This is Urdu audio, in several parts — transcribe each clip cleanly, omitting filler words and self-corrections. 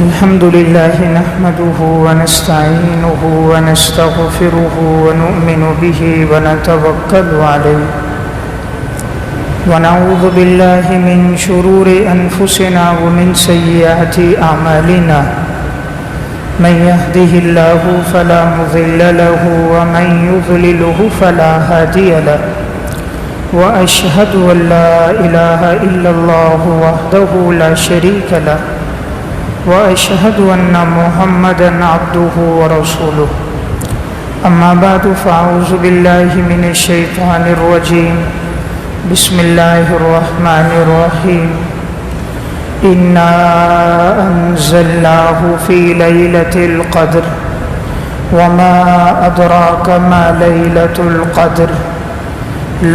الحمد لله نحمده ونستعينه ونستغفره ونؤمن به ونتوكل عليه ونعوذ بالله من شرور أنفسنا ومن سيئات أعمالنا من يهده الله فلا مضل له ومن يضلله فلا هادي له وأشهد أن لا إله إلا الله وحده لا شريك له وأشهد أن محمدًا عبده ورسوله أما بعد فأعوذ بالله من الشيطان الرجيم بسم الله الرحمن الرحيم إنا أنزلناه في ليلة القدر وما أدراك ما ليلة القدر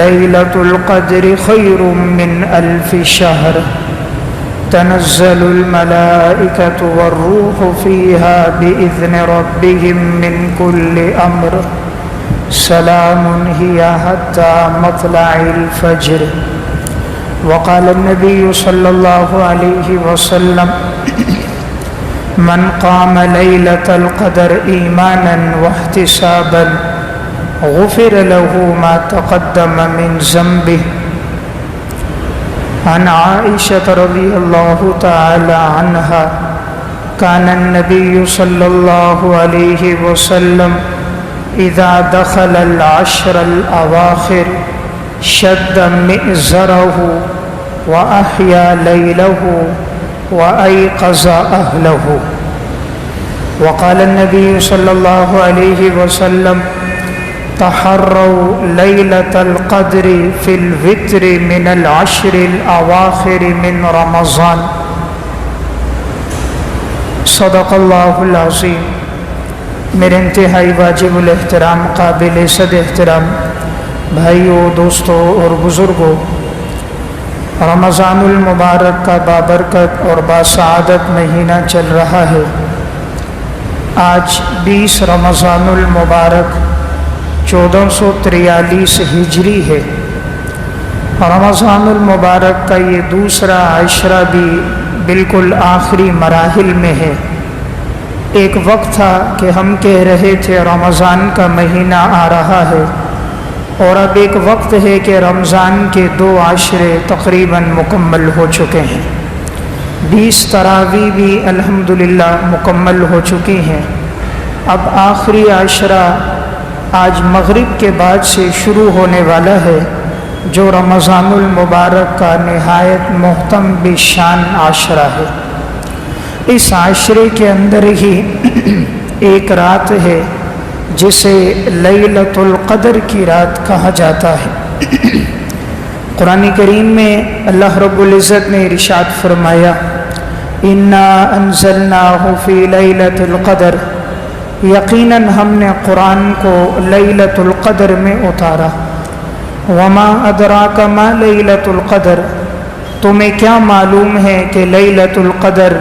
ليلة القدر خير من 1000 شهر تنزل الملائكة والروح فيها بإذن ربهم من كل أمر سلام هي حتى مطلع الفجر وقال النبي صلى الله عليه وسلم من قام ليلة القدر إيمانا واحتسابا غفر له ما تقدم من ذنبه عن عائشة رضي الله تعالى عنها كان النبي صلى الله عليه وسلم إذا دخل العشر الأواخر شد مئزره وأحيا ليله وأيقظ أهله وقال النبي صلى الله عليه وسلم تحروا ليلة القدر في الوتر من العشر الأواخر من رمضان صدق اللہ العظیم۔ میرے انتہائی واجب الاحترام قابل صد احترام بھائیوں، دوستوں اور بزرگوں، رمضان المبارک کا بابرکت اور باسعادت مہینہ چل رہا ہے۔ آج 20 رمضان المبارک 1443 ہجری ہے۔ رمضان المبارک کا یہ دوسرا عشرہ بھی بالکل آخری مراحل میں ہے۔ ایک وقت تھا کہ ہم کہہ رہے تھے رمضان کا مہینہ آ رہا ہے، اور اب ایک وقت ہے کہ رمضان کے 2 عشرے تقریباً مکمل ہو چکے ہیں۔ 20 تراویح بھی الحمدللہ مکمل ہو چکی ہیں۔ اب آخری عشرہ آج مغرب کے بعد سے شروع ہونے والا ہے، جو رمضان المبارک کا نہایت محترم بشان عشرہ ہے۔ اس عشرے کے اندر ہی ایک رات ہے جسے لیلۃ القدر کی رات کہا جاتا ہے۔ قرآن کریم میں اللہ رب العزت نے ارشاد فرمایا انا انزلناہ فی لیلۃ القدر، یقیناً ہم نے قرآن کو لیلۃ القدر میں اتارا۔ وما ادراک ما لیلۃ القدر، تمہیں کیا معلوم ہے کہ لیلۃ القدر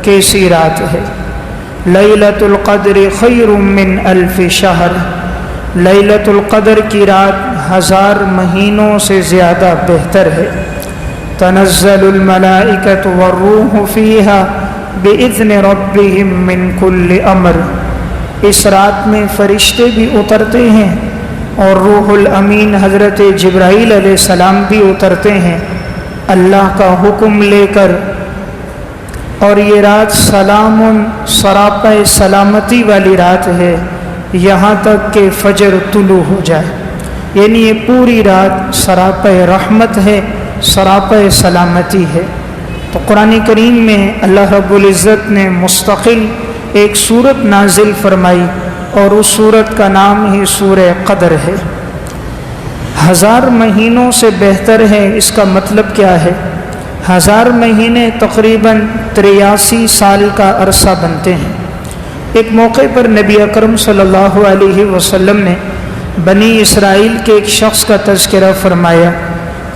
کیسی رات ہے؟ لیلۃ القدر خیر من 1000 شہر، لیلۃ القدر کی رات 1000 مہینوں سے زیادہ بہتر ہے۔ تنزل الملائکۃ والروح فیہا بإذن ربہم من کل امر، اس رات میں فرشتے بھی اترتے ہیں اور روح الامین حضرت جبرائیل علیہ السلام بھی اترتے ہیں اللہ کا حکم لے کر، اور یہ رات سلام سراپا سلامتی والی رات ہے یہاں تک کہ فجر طلوع ہو جائے، یعنی یہ پوری رات سراپا رحمت ہے، سراپا سلامتی ہے۔ تو قرآن کریم میں اللہ رب العزت نے مستقل ایک سورت نازل فرمائی، اور اس سورت کا نام ہی سورہ قدر ہے۔ 1000 مہینوں سے بہتر ہے، اس کا مطلب کیا ہے؟ 1000 مہینے تقریباً 83 سال کا عرصہ بنتے ہیں۔ ایک موقع پر نبی اکرم صلی اللہ علیہ وسلم نے بنی اسرائیل کے ایک شخص کا تذکرہ فرمایا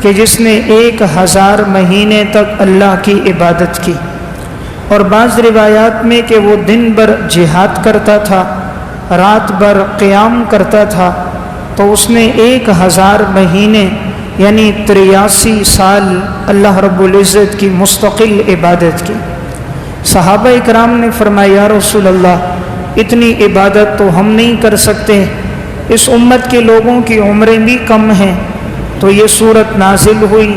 کہ جس نے 1000 مہینے تک اللہ کی عبادت کی، اور بعض روایات میں کہ وہ دن بھر جہاد کرتا تھا، رات بھر قیام کرتا تھا، تو اس نے 1000 مہینے یعنی 83 سال اللہ رب العزت کی مستقل عبادت کی۔ صحابہ اکرام نے فرمایا یا رسول اللہ اتنی عبادت تو ہم نہیں کر سکتے، اس امت کے لوگوں کی عمریں بھی کم ہیں۔ تو یہ صورت نازل ہوئی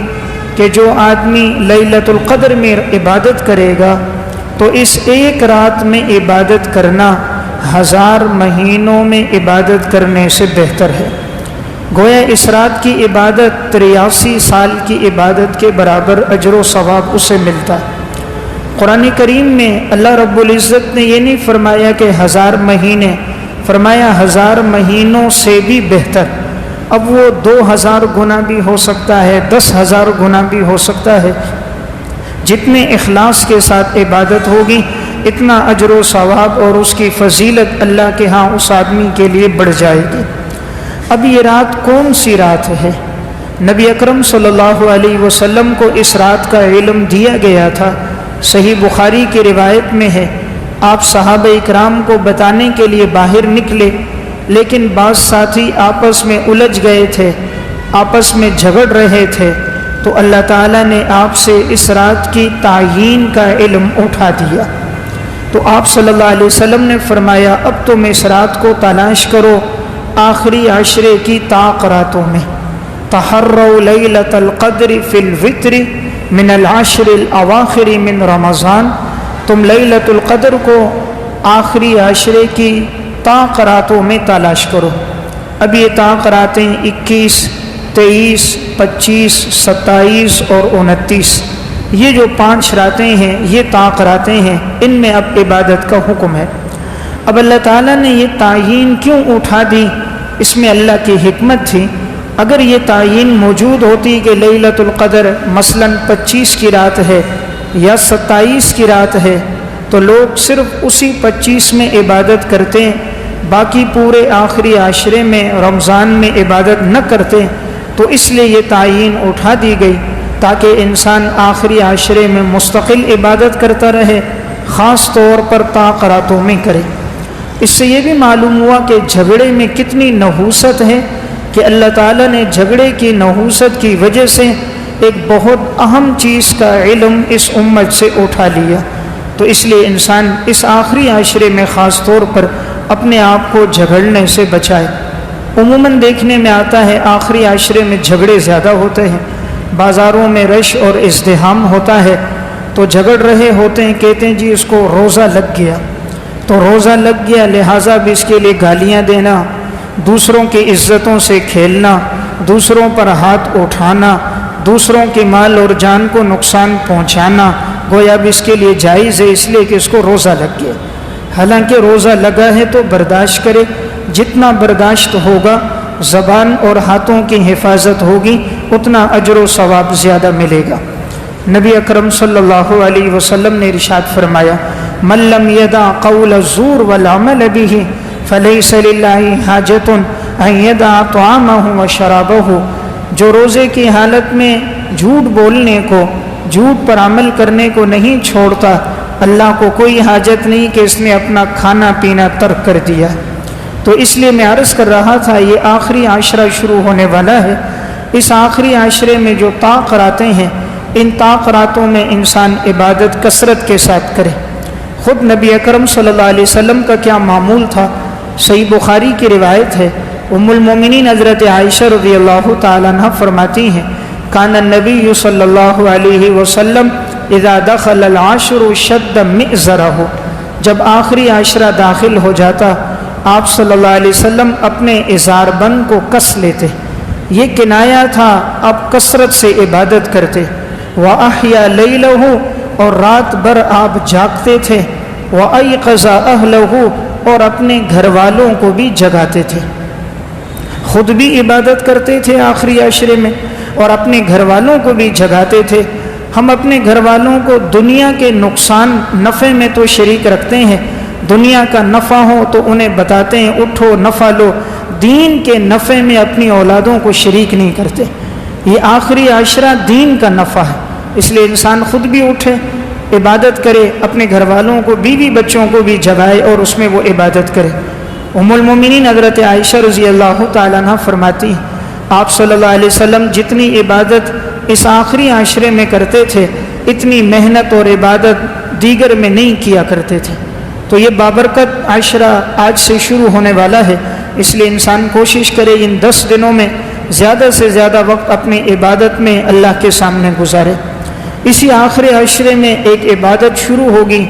کہ جو آدمی لیلۃ القدر میں عبادت کرے گا تو اس ایک رات میں عبادت کرنا 1000 مہینوں میں عبادت کرنے سے بہتر ہے۔ گویا اس رات کی عبادت 83 سال کی عبادت کے برابر اجر و ثواب اسے ملتا ہے۔ قرآن کریم میں اللہ رب العزت نے یہ نہیں فرمایا کہ 1000 مہینے، فرمایا 1000 مہینوں سے بھی بہتر۔ اب وہ 2000 گنا بھی ہو سکتا ہے، 10,000 گنا بھی ہو سکتا ہے۔ جتنے اخلاص کے ساتھ عبادت ہوگی اتنا اجر و ثواب اور اس کی فضیلت اللہ کے ہاں اس آدمی کے لیے بڑھ جائے گی۔ اب یہ رات کون سی رات ہے؟ نبی اکرم صلی اللہ علیہ وسلم کو اس رات کا علم دیا گیا تھا۔ صحیح بخاری کی روایت میں ہے، آپ صحابہ اکرام کو بتانے کے لیے باہر نکلے، لیکن بعض ساتھی آپس میں الجھ گئے تھے، آپس میں جھگڑ رہے تھے، تو اللہ تعالیٰ نے آپ سے اس رات کی تعیین کا علم اٹھا دیا۔ تو آپ صلی اللہ علیہ وسلم نے فرمایا اب تم اس رات کو تلاش کرو آخری عشرے کی طاق راتوں میں۔ تحروا لیلۃ القدر فی الوتر من العشر الاواخر من رمضان، تم لیلۃ القدر کو آخری عشرے کی طاق راتوں میں تلاش کرو۔ اب یہ طاق راتیں 21، 23، 25، 27 اور 29، یہ جو 5 راتیں ہیں یہ طاق راتیں ہیں، ان میں اب عبادت کا حکم ہے۔ اب اللہ تعالیٰ نے یہ تعیین کیوں اٹھا دی؟ اس میں اللہ کی حکمت تھی۔ اگر یہ تعیین موجود ہوتی کہ لیلۃ القدر مثلاً 25 کی رات ہے یا 27 کی رات ہے تو لوگ صرف اسی 25 میں عبادت کرتے، باقی پورے آخری عشرے میں رمضان میں عبادت نہ کرتے، تو اس لیے یہ تعیین اٹھا دی گئی تاکہ انسان آخری عشرے میں مستقل عبادت کرتا رہے، خاص طور پر طاق راتوں میں کرے۔ اس سے یہ بھی معلوم ہوا کہ جھگڑے میں کتنی نحوست ہے کہ اللہ تعالیٰ نے جھگڑے کی نحوست کی وجہ سے ایک بہت اہم چیز کا علم اس امت سے اٹھا لیا۔ تو اس لیے انسان اس آخری عشرے میں خاص طور پر اپنے آپ کو جھگڑنے سے بچائے۔ عموماً دیکھنے میں آتا ہے آخری عشرے میں جھگڑے زیادہ ہوتے ہیں، بازاروں میں رش اور ازدحام ہوتا ہے، تو جھگڑ رہے ہوتے ہیں، کہتے ہیں جی اس کو روزہ لگ گیا، تو روزہ لگ گیا لہٰذا بھی اس کے لیے گالیاں دینا، دوسروں کی عزتوں سے کھیلنا، دوسروں پر ہاتھ اٹھانا، دوسروں کے مال اور جان کو نقصان پہنچانا، گویا بھی اس کے لیے جائز ہے اس لیے کہ اس کو روزہ لگ گیا۔ حالانکہ روزہ لگا ہے تو برداشت کرے، جتنا برداشت ہوگا، زبان اور ہاتھوں کی حفاظت ہوگی، اتنا اجر و ثواب زیادہ ملے گا۔ نبی اکرم صلی اللہ علیہ وسلم نے ارشاد فرمایا من لم یدع قول الزور والعمل به فلیس للہ حاجۃ ان یدع طعامہ وشرابہ، جو روزے کی حالت میں جھوٹ بولنے کو، جھوٹ پر عمل کرنے کو نہیں چھوڑتا، اللہ کو کوئی حاجت نہیں کہ اس نے اپنا کھانا پینا ترک کر دیا۔ تو اس لیے میں عرض کر رہا تھا یہ آخری عشرہ شروع ہونے والا ہے، اس آخری عشرے میں جو طاق راتیں ہیں ان طاق راتوں میں انسان عبادت کثرت کے ساتھ کرے۔ خود نبی اکرم صلی اللہ علیہ وسلم کا کیا معمول تھا؟ صحیح بخاری کی روایت ہے، ام المومنین حضرت عائشہ رضی اللہ تعالیٰ عنہ فرماتی ہیں کان النبی صلی اللہ علیہ وسلم اذا دخل العشر شد مئزرہ، جب آخری عشرہ داخل ہو جاتا آپ صلی اللہ علیہ وسلم اپنے ازار بند کو کس لیتے، یہ کنایا تھا آپ کثرت سے عبادت کرتے۔ وَأَحْيَا لَيْلَهُ، اور رات بھر آپ جاگتے تھے، وَأَيْقَظَ أَهْلَهُ، اور اپنے گھر والوں کو بھی جگاتے تھے، خود بھی عبادت کرتے تھے آخری عشرے میں اور اپنے گھر والوں کو بھی جگاتے تھے۔ ہم اپنے گھر والوں کو دنیا کے نقصان نفع میں تو شریک رکھتے ہیں، دنیا کا نفع ہو تو انہیں بتاتے ہیں اٹھو نفع لو، دین کے نفع میں اپنی اولادوں کو شریک نہیں کرتے۔ یہ آخری عشرہ دین کا نفع ہے، اس لیے انسان خود بھی اٹھے، عبادت کرے، اپنے گھر والوں کو، بیوی بچوں کو بھی جگائے اور اس میں وہ عبادت کرے۔ ام المومنین حضرت عائشہ رضی اللہ تعالیٰ عنہ فرماتی ہیں آپ صلی اللہ علیہ وسلم جتنی عبادت اس آخری عشرے میں کرتے تھے اتنی محنت اور عبادت دیگر میں نہیں کیا کرتے تھے۔ تو یہ بابرکت عشرہ آج سے شروع ہونے والا ہے، اس لیے انسان کوشش کرے ان 10 دنوں میں زیادہ سے زیادہ وقت اپنی عبادت میں اللہ کے سامنے گزارے۔ اسی آخری عشرے میں ایک عبادت شروع ہوگی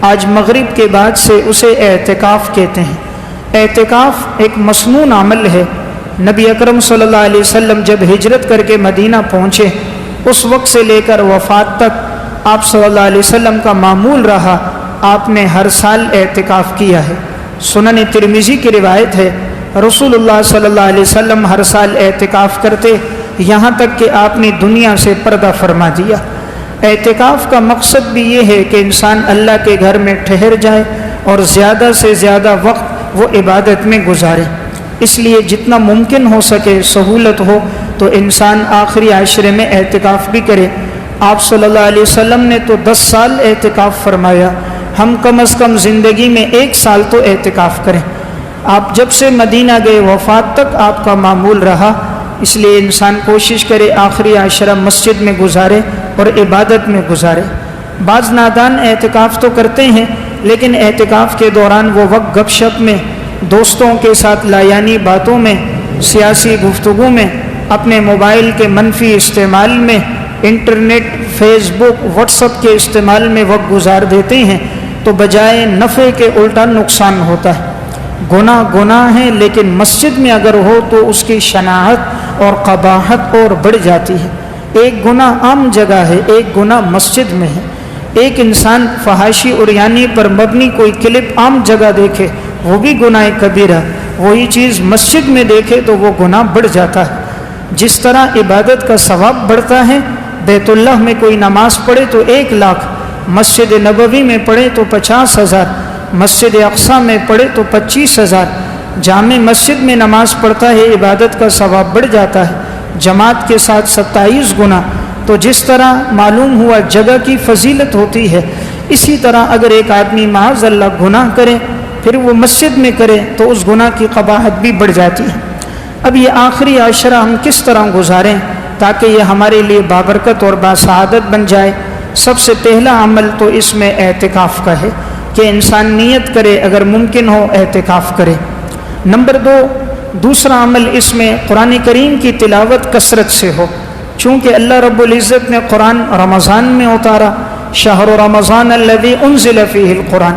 آج مغرب کے بعد سے، اسے اعتکاف کہتے ہیں۔ اعتکاف ایک مسنون عمل ہے۔ نبی اکرم صلی اللہ علیہ وسلم جب ہجرت کر کے مدینہ پہنچے، اس وقت سے لے کر وفات تک آپ صلی اللہ علیہ وسلم کا معمول رہا، آپ نے ہر سال اعتکاف کیا ہے۔ سنن ترمذی کی روایت ہے، رسول اللہ صلی اللہ علیہ وسلم ہر سال اعتکاف کرتے، یہاں تک کہ آپ نے دنیا سے پردہ فرما دیا۔ اعتکاف کا مقصد بھی یہ ہے کہ انسان اللہ کے گھر میں ٹھہر جائے اور زیادہ سے زیادہ وقت وہ عبادت میں گزارے۔ اس لیے جتنا ممکن ہو سکے، سہولت ہو تو انسان آخری عشرے میں اعتکاف بھی کرے۔ آپ صلی اللہ علیہ وسلم نے تو 10 سال اعتکاف فرمایا، ہم کم از کم زندگی میں 1 سال تو اعتکاف کریں۔ آپ جب سے مدینہ گئے وفات تک آپ کا معمول رہا، اس لیے انسان کوشش کرے آخری عشرہ مسجد میں گزارے اور عبادت میں گزارے۔ بعض نادان اعتکاف تو کرتے ہیں، لیکن اعتکاف کے دوران وہ وقت گپ شپ میں، دوستوں کے ساتھ لایانی باتوں میں، سیاسی گفتگو میں، اپنے موبائل کے منفی استعمال میں، انٹرنیٹ، فیس بک، واٹس ایپ کے استعمال میں وقت گزار دیتے ہیں، تو بجائے نفع کے الٹا نقصان ہوتا ہے۔ گناہ ہے، لیکن مسجد میں اگر ہو تو اس کی شناعت اور قباحت اور بڑھ جاتی ہے۔ ایک گناہ عام جگہ ہے، ایک گناہ مسجد میں ہے۔ ایک انسان فحاشی عریانی پر مبنی کوئی کلپ عام جگہ دیکھے، وہ بھی گناہ کبیرہ، وہی چیز مسجد میں دیکھے تو وہ گناہ بڑھ جاتا ہے۔ جس طرح عبادت کا ثواب بڑھتا ہے، بیت اللہ میں کوئی نماز پڑھے تو 1 لاکھ، مسجد نبوی میں پڑھے تو 50,000، مسجد اقصیٰ میں پڑھے تو 25,000، جامع مسجد میں نماز پڑھتا ہے، عبادت کا ثواب بڑھ جاتا ہے، جماعت کے ساتھ 27 گنا۔ تو جس طرح معلوم ہوا جگہ کی فضیلت ہوتی ہے، اسی طرح اگر ایک آدمی معاذ اللہ گناہ کرے پھر وہ مسجد میں کرے تو اس گناہ کی قباحت بھی بڑھ جاتی ہے۔ اب یہ آخری عشرہ ہم کس طرح گزاریں تاکہ یہ ہمارے لیے بابرکت اور باسعادت بن جائے؟ سب سے پہلا عمل تو اس میں اعتکاف کا ہے کہ انسان نیت کرے، اگر ممکن ہو اعتکاف کرے۔ نمبر 2، دوسرا عمل اس میں قرآن کریم کی تلاوت کثرت سے ہو، چونکہ اللہ رب العزت نے قرآن رمضان میں اتارا، شہر رمضان الذی انزل فیہ القرآن،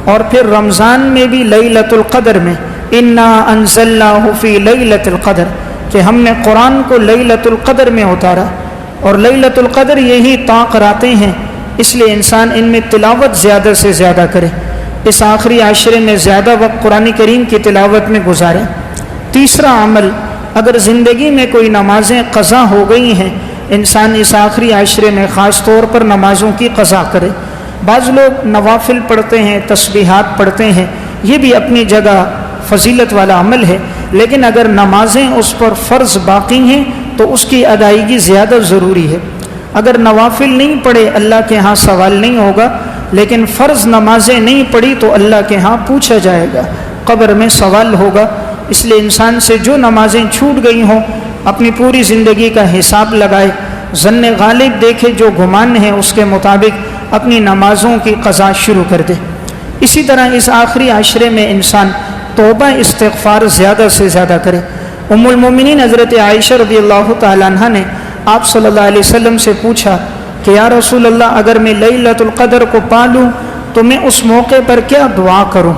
اور پھر رمضان میں بھی لیلۃ القدر میں، انا انزلناہ فی لیلۃ القدر، کہ ہم نے قرآن کو لیلۃ القدر میں اتارا، اور لیلۃ القدر یہی طاق راتیں ہیں، اس لیے انسان ان میں تلاوت زیادہ سے زیادہ کرے، اس آخری عشرے میں زیادہ وقت قرآن کریم کی تلاوت میں گزارے۔ تیسرا عمل، اگر زندگی میں کوئی نمازیں قضا ہو گئی ہیں، انسان اس آخری عشرے میں خاص طور پر نمازوں کی قضا کرے۔ بعض لوگ نوافل پڑھتے ہیں، تسبیحات پڑھتے ہیں، یہ بھی اپنی جگہ فضیلت والا عمل ہے، لیکن اگر نمازیں اس پر فرض باقی ہیں تو اس کی ادائیگی زیادہ ضروری ہے۔ اگر نوافل نہیں پڑھے اللہ کے ہاں سوال نہیں ہوگا، لیکن فرض نمازیں نہیں پڑھی تو اللہ کے ہاں پوچھا جائے گا، قبر میں سوال ہوگا۔ اس لیے انسان سے جو نمازیں چھوٹ گئی ہوں اپنی پوری زندگی کا حساب لگائے، ظن غالب دیکھے، جو گمان ہے اس کے مطابق اپنی نمازوں کی قضا شروع کر دے۔ اسی طرح اس آخری عشرے میں انسان توبہ استغفار زیادہ سے زیادہ کرے۔ ام المومنین حضرت عائشہ رضی اللہ تعالیٰ عنہ نے آپ صلی اللہ علیہ وسلم سے پوچھا کہ یا رسول اللہ، اگر میں لیلۃ القدر کو پا لوں تو میں اس موقع پر کیا دعا کروں؟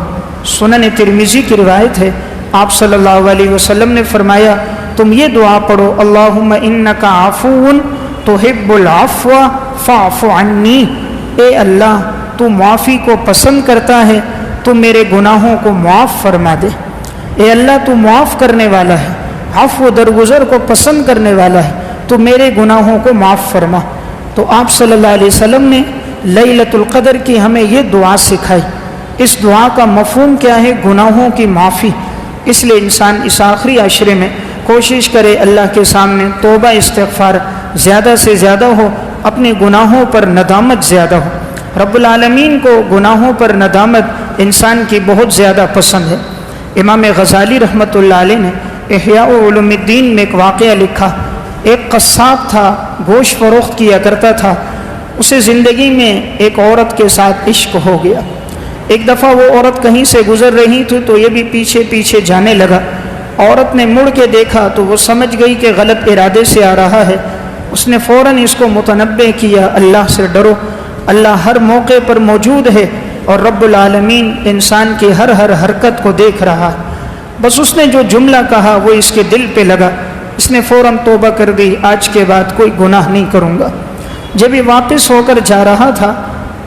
سنن ترمذی کی روایت ہے، آپ صلی اللہ علیہ وسلم نے فرمایا تم یہ دعا پڑھو، اللہم انک عفو تحب العفو فاعف عنی، اے اللہ تو معافی کو پسند کرتا ہے، تو میرے گناہوں کو معاف فرما دے۔ اے اللہ تو معاف کرنے والا ہے، عفو درگزر کو پسند کرنے والا ہے، تو میرے گناہوں کو معاف فرما۔ تو آپ صلی اللہ علیہ وسلم نے لیلۃ القدر کی ہمیں یہ دعا سکھائی۔ اس دعا کا مفہوم کیا ہے؟ گناہوں کی معافی۔ اس لیے انسان اس آخری عشرے میں کوشش کرے اللہ کے سامنے توبہ استغفار زیادہ سے زیادہ ہو، اپنے گناہوں پر ندامت زیادہ ہو۔ رب العالمین کو گناہوں پر ندامت انسان کی بہت زیادہ پسند ہے۔ امام غزالی رحمۃ اللہ علیہ نے احیاء علوم الدین میں ایک واقعہ لکھا۔ ایک قصاب تھا، گوشت فروخت کیا کرتا تھا۔ اسے زندگی میں ایک عورت کے ساتھ عشق ہو گیا۔ ایک دفعہ وہ عورت کہیں سے گزر رہی تھی تو یہ بھی پیچھے پیچھے جانے لگا۔ عورت نے مڑ کے دیکھا تو وہ سمجھ گئی کہ غلط ارادے سے آ رہا ہے۔ اس نے فوراً اس کو متنبہ کیا، اللہ سے ڈرو، اللہ ہر موقع پر موجود ہے اور رب العالمین انسان کی ہر حرکت کو دیکھ رہا ہے۔ بس اس نے جو جملہ کہا وہ اس کے دل پہ لگا، اس نے فوراً توبہ کر دی، آج کے بعد کوئی گناہ نہیں کروں گا۔ جب یہ واپس ہو کر جا رہا تھا،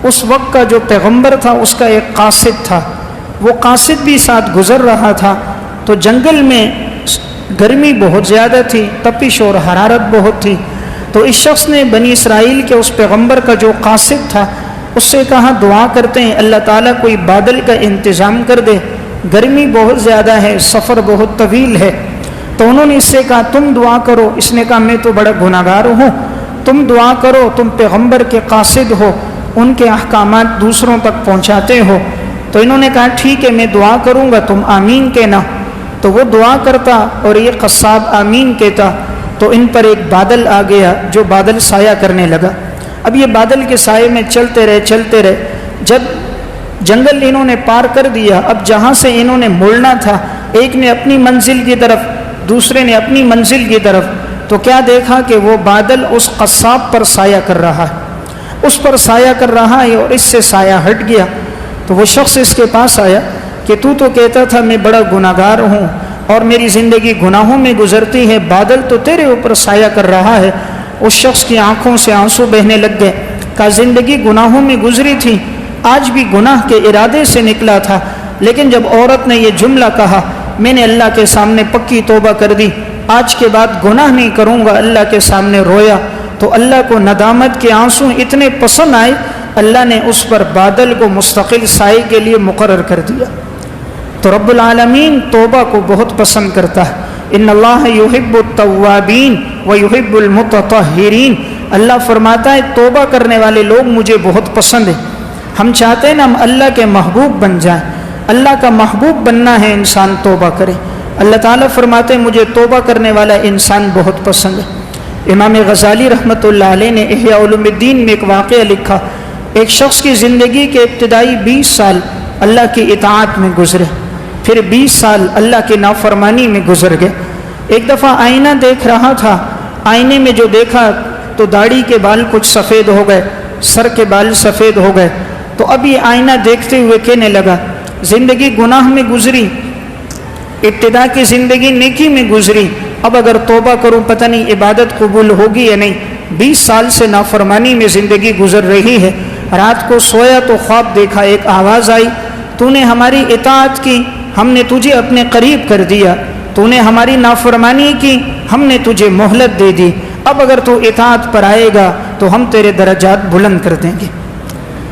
اس وقت کا جو پیغمبر تھا اس کا ایک قاصد تھا، وہ قاصد بھی ساتھ گزر رہا تھا۔ تو جنگل میں گرمی بہت زیادہ تھی، تپش اور حرارت بہت تھی، تو اس شخص نے بنی اسرائیل کے اس پیغمبر کا جو قاصد تھا اس سے کہا دعا کرتے ہیں اللہ تعالیٰ کوئی بادل کا انتظام کر دے، گرمی بہت زیادہ ہے، سفر بہت طویل ہے۔ تو انہوں نے اس سے کہا تم دعا کرو۔ اس نے کہا میں تو بڑا گناہ گار ہوں، تم دعا کرو، تم پیغمبر کے قاصد ہو، ان کے احکامات دوسروں تک پہنچاتے ہو۔ تو انہوں نے کہا ٹھیک ہے میں دعا کروں گا، تم آمین کہنا۔ تو وہ دعا کرتا اور یہ قصاب آمین کہتا، تو ان پر ایک بادل آ گیا جو بادل سایہ کرنے لگا۔ اب یہ بادل کے سائے میں چلتے رہے، جب جنگل انہوں نے پار کر دیا، اب جہاں سے انہوں نے مڑنا تھا، ایک نے اپنی منزل کی طرف، دوسرے نے اپنی منزل کی طرف، تو کیا دیکھا کہ وہ بادل اس قصاب پر سایہ کر رہا ہے، اس پر سایہ کر رہا ہے اور اس سے سایہ ہٹ گیا۔ تو وہ شخص اس کے پاس آیا کہ تو کہتا تھا میں بڑا گناہ گار ہوں اور میری زندگی گناہوں میں گزرتی ہے، بادل تو تیرے اوپر سایہ کر رہا ہے۔ اس شخص کی آنکھوں سے آنسو بہنے لگ گئے، کہا زندگی گناہوں میں گزری تھی، آج بھی گناہ کے ارادے سے نکلا تھا، لیکن جب عورت نے یہ جملہ کہا میں نے اللہ کے سامنے پکی توبہ کر دی، آج کے بعد گناہ نہیں کروں گا، اللہ کے سامنے رویا، تو اللہ کو ندامت کے آنسو اتنے پسند آئے، اللہ نے اس پر بادل کو مستقل سائے کے لیے مقرر کر دیا۔ تو رب العالمین توبہ کو بہت پسند کرتا ہے۔ ان اللہ یحب التوابین ویحب المتطہرین، اللہ فرماتا ہے توبہ کرنے والے لوگ مجھے بہت پسند ہیں۔ ہم چاہتے ہیں نا ہم اللہ کے محبوب بن جائیں، اللہ کا محبوب بننا ہے انسان توبہ کرے۔ اللہ تعالیٰ فرماتے ہیں مجھے توبہ کرنے والا انسان بہت پسند ہے۔ امام غزالی رحمۃ اللہ علیہ نے احیاء علوم الدین میں ایک واقعہ لکھا، ایک شخص کی زندگی کے ابتدائی 20 سال اللہ کی اطاعت میں گزرے، پھر 20 سال اللہ کی نافرمانی میں گزر گئے۔ ایک دفعہ آئینہ دیکھ رہا تھا، آئینے میں جو دیکھا تو داڑھی کے بال کچھ سفید ہو گئے، سر کے بال سفید ہو گئے۔ تو اب یہ آئینہ دیکھتے ہوئے کہنے لگا زندگی گناہ میں گزری، ابتدا کی زندگی نیکی میں گزری، اب اگر توبہ کروں پتہ نہیں عبادت قبول ہوگی یا نہیں۔ 20 سال سے نافرمانی میں زندگی گزر رہی ہے، رات کو سویا تو خواب دیکھا، ایک آواز آئی تو نے ہماری اطاعت کی، ہم نے تجھے اپنے قریب کر دیا، تو نے ہماری نافرمانی کی، ہم نے تجھے مہلت دے دی، اب اگر تو اطاعت پر آئے گا تو ہم تیرے درجات بلند کر دیں گے۔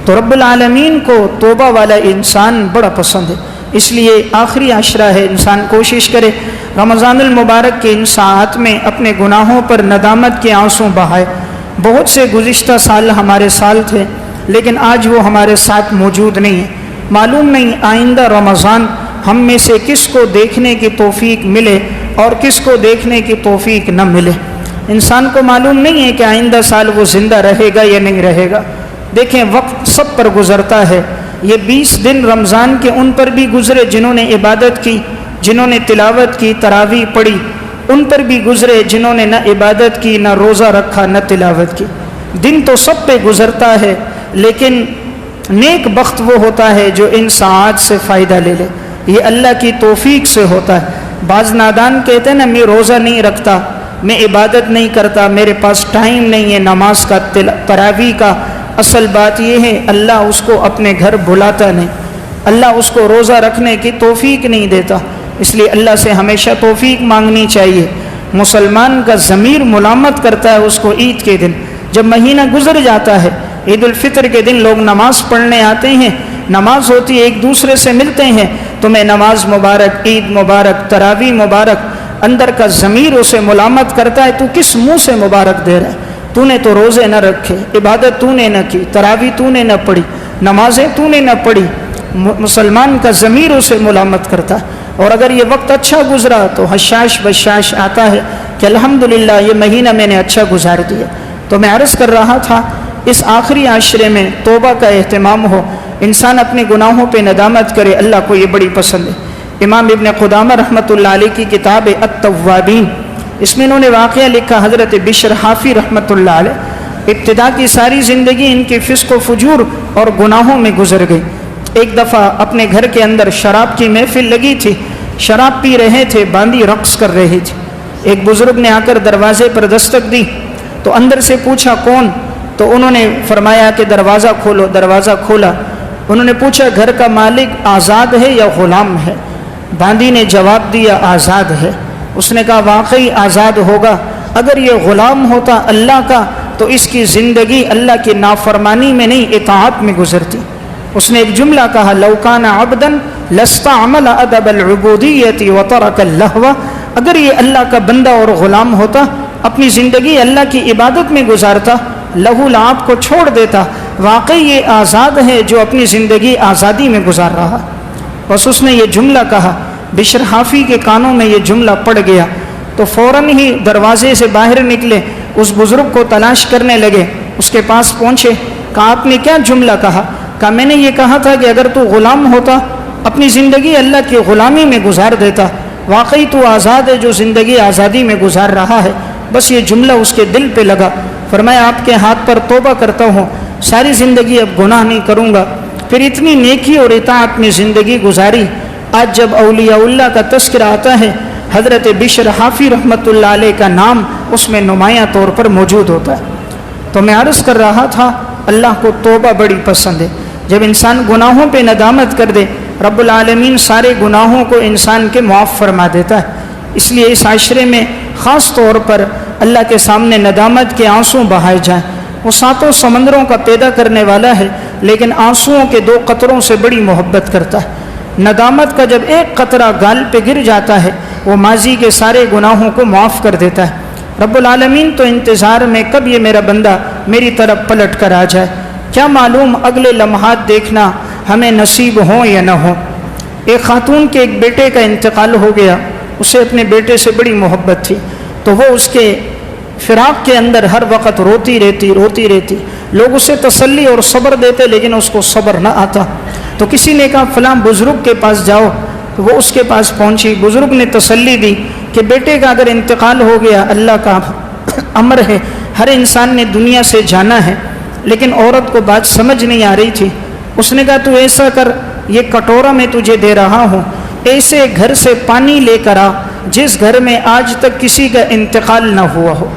تو رب العالمین کو توبہ والا انسان بڑا پسند ہے، اس لیے آخری عشرہ ہے، انسان کوشش کرے رمضان المبارک کے ان ساعات میں اپنے گناہوں پر ندامت کے آنسو بہائے۔ بہت سے گزشتہ سال ہمارے سال تھے لیکن آج وہ ہمارے ساتھ موجود نہیں ہیں، معلوم نہیں آئندہ رمضان ہم میں سے کس کو دیکھنے کی توفیق ملے اور کس کو دیکھنے کی توفیق نہ ملے۔ انسان کو معلوم نہیں ہے کہ آئندہ سال وہ زندہ رہے گا یا نہیں رہے گا۔ دیکھیں وقت سب پر گزرتا ہے، یہ 20 دن رمضان کے ان پر بھی گزرے جنہوں نے عبادت کی، جنہوں نے تلاوت کی، تراویح پڑھی، ان پر بھی گزرے جنہوں نے نہ عبادت کی، نہ روزہ رکھا، نہ تلاوت کی۔ دن تو سب پہ گزرتا ہے لیکن نیک بخت وہ ہوتا ہے جو ان ساعات سے فائدہ لے لے، یہ اللہ کی توفیق سے ہوتا ہے۔ بعض نادان کہتے ہیں نا میں روزہ نہیں رکھتا، میں عبادت نہیں کرتا، میرے پاس ٹائم نہیں ہے نماز کا، تراویح کا۔ اصل بات یہ ہے اللہ اس کو اپنے گھر بلاتا نہیں، اللہ اس کو روزہ رکھنے کی توفیق نہیں دیتا، اس لیے اللہ سے ہمیشہ توفیق مانگنی چاہیے۔ مسلمان کا ضمیر ملامت کرتا ہے اس کو عید کے دن، جب مہینہ گزر جاتا ہے، عید الفطر کے دن لوگ نماز پڑھنے آتے ہیں، نماز ہوتی ہے، ایک دوسرے سے ملتے ہیں، تمہیں نماز مبارک، عید مبارک، تراویح مبارک، اندر کا ضمیر اسے ملامت کرتا ہے تو کس منہ سے مبارک دے رہا ہے؟ تو نے تو روزے نہ رکھے، عبادت تو نے نہ کی، تراویح تو نے نہ پڑھی، نمازیں تو نے نہ پڑھی۔ مسلمان کا ضمیر اسے ملامت کرتا ہے۔ اور اگر یہ وقت اچھا گزرا تو حشاش بشاش آتا ہے کہ الحمدللہ یہ مہینہ میں نے اچھا گزار دیا۔ تو میں عرض کر رہا تھا اس آخری عشرے میں توبہ کا اہتمام ہو، انسان اپنے گناہوں پہ ندامت کرے، اللہ کو یہ بڑی پسند ہے۔ امام ابن قدامہ رحمۃ اللہ علیہ کی کتاب التوابین، اس میں انہوں نے واقعہ لکھا، حضرت بشر حافی رحمۃ اللہ علیہ ابتدا کی ساری زندگی ان کی فسق و فجور اور گناہوں میں گزر گئی۔ ایک دفعہ اپنے گھر کے اندر شراب کی محفل لگی تھی، شراب پی رہے تھے، باندی رقص کر رہی تھی۔ ایک بزرگ نے آ کر دروازے پر دستک دی تو اندر سے پوچھا کون؟ تو انہوں نے فرمایا کہ دروازہ کھولو۔ دروازہ کھولا، انہوں نے پوچھا گھر کا مالک آزاد ہے یا غلام ہے؟ باندی نے جواب دیا آزاد ہے۔ اس نے کہا واقعی آزاد ہوگا، اگر یہ غلام ہوتا اللہ کا تو اس کی زندگی اللہ کی نافرمانی میں نہیں اطاعت میں گزرتی۔ اس نے ایک جملہ کہا لو کان عبدا لاستعمل ادب العبودیۃ وترک اللہو، اگر یہ اللہ کا بندہ اور غلام ہوتا اپنی زندگی اللہ کی عبادت میں گزارتا، لہو لعب کو چھوڑ دیتا، واقعی یہ آزاد ہے جو اپنی زندگی آزادی میں گزار رہا۔ بس اس نے یہ جملہ کہا، بشر حافی کے کانوں میں یہ جملہ پڑ گیا تو فوراً ہی دروازے سے باہر نکلے، اس بزرگ کو تلاش کرنے لگے، اس کے پاس پہنچے، کہا آپ نے کیا جملہ کہا؟ کہا میں نے یہ کہا تھا کہ اگر تو غلام ہوتا اپنی زندگی اللہ کی غلامی میں گزار دیتا، واقعی تو آزاد ہے جو زندگی آزادی میں گزار رہا ہے۔ بس یہ جملہ اس کے دل پہ لگا، فرمایا آپ کے ہاتھ پر توبہ کرتا ہوں، ساری زندگی اب گناہ نہیں کروں گا۔ پھر اتنی نیکی اور اطاعت میں زندگی گزاری۔ آج جب اولیاء اللہ کا تذکرہ آتا ہے، حضرت بشر حافی رحمۃ اللہ علیہ کا نام اس میں نمایاں طور پر موجود ہوتا ہے۔ تو میں عرض کر رہا تھا اللہ کو توبہ بڑی پسند ہے۔ جب انسان گناہوں پہ ندامت کر دے، رب العالمین سارے گناہوں کو انسان کے معاف فرما دیتا ہے۔ اس لیے اس عشرے میں خاص طور پر اللہ کے سامنے ندامت کے آنسو بہائے جائیں۔ وہ ساتوں سمندروں کا پیدا کرنے والا ہے، لیکن آنسوؤں کے 2 قطروں سے بڑی محبت کرتا ہے۔ ندامت کا جب ایک قطرہ گال پہ گر جاتا ہے، وہ ماضی کے سارے گناہوں کو معاف کر دیتا ہے۔ رب العالمین تو انتظار میں کب یہ میرا بندہ میری طرف پلٹ کر آ جائے، کیا معلوم اگلے لمحات دیکھنا ہمیں نصیب ہوں یا نہ ہوں۔ ایک خاتون کے ایک بیٹے کا انتقال ہو گیا، اسے اپنے بیٹے سے بڑی محبت تھی، تو وہ اس کے فراق کے اندر ہر وقت روتی رہتی۔ لوگ اسے تسلی اور صبر دیتے لیکن اس کو صبر نہ آتا۔ تو کسی نے کہا فلاں بزرگ کے پاس جاؤ، تو وہ اس کے پاس پہنچی۔ بزرگ نے تسلی دی کہ بیٹے کا اگر انتقال ہو گیا اللہ کا امر ہے، ہر انسان نے دنیا سے جانا ہے۔ لیکن عورت کو بات سمجھ نہیں آ رہی تھی۔ اس نے کہا تو ایسا کر، یہ کٹورا میں تجھے دے رہا ہوں، ایسے گھر سے پانی لے کر آ جس گھر میں آج تک کسی کا انتقال نہ ہوا ہو،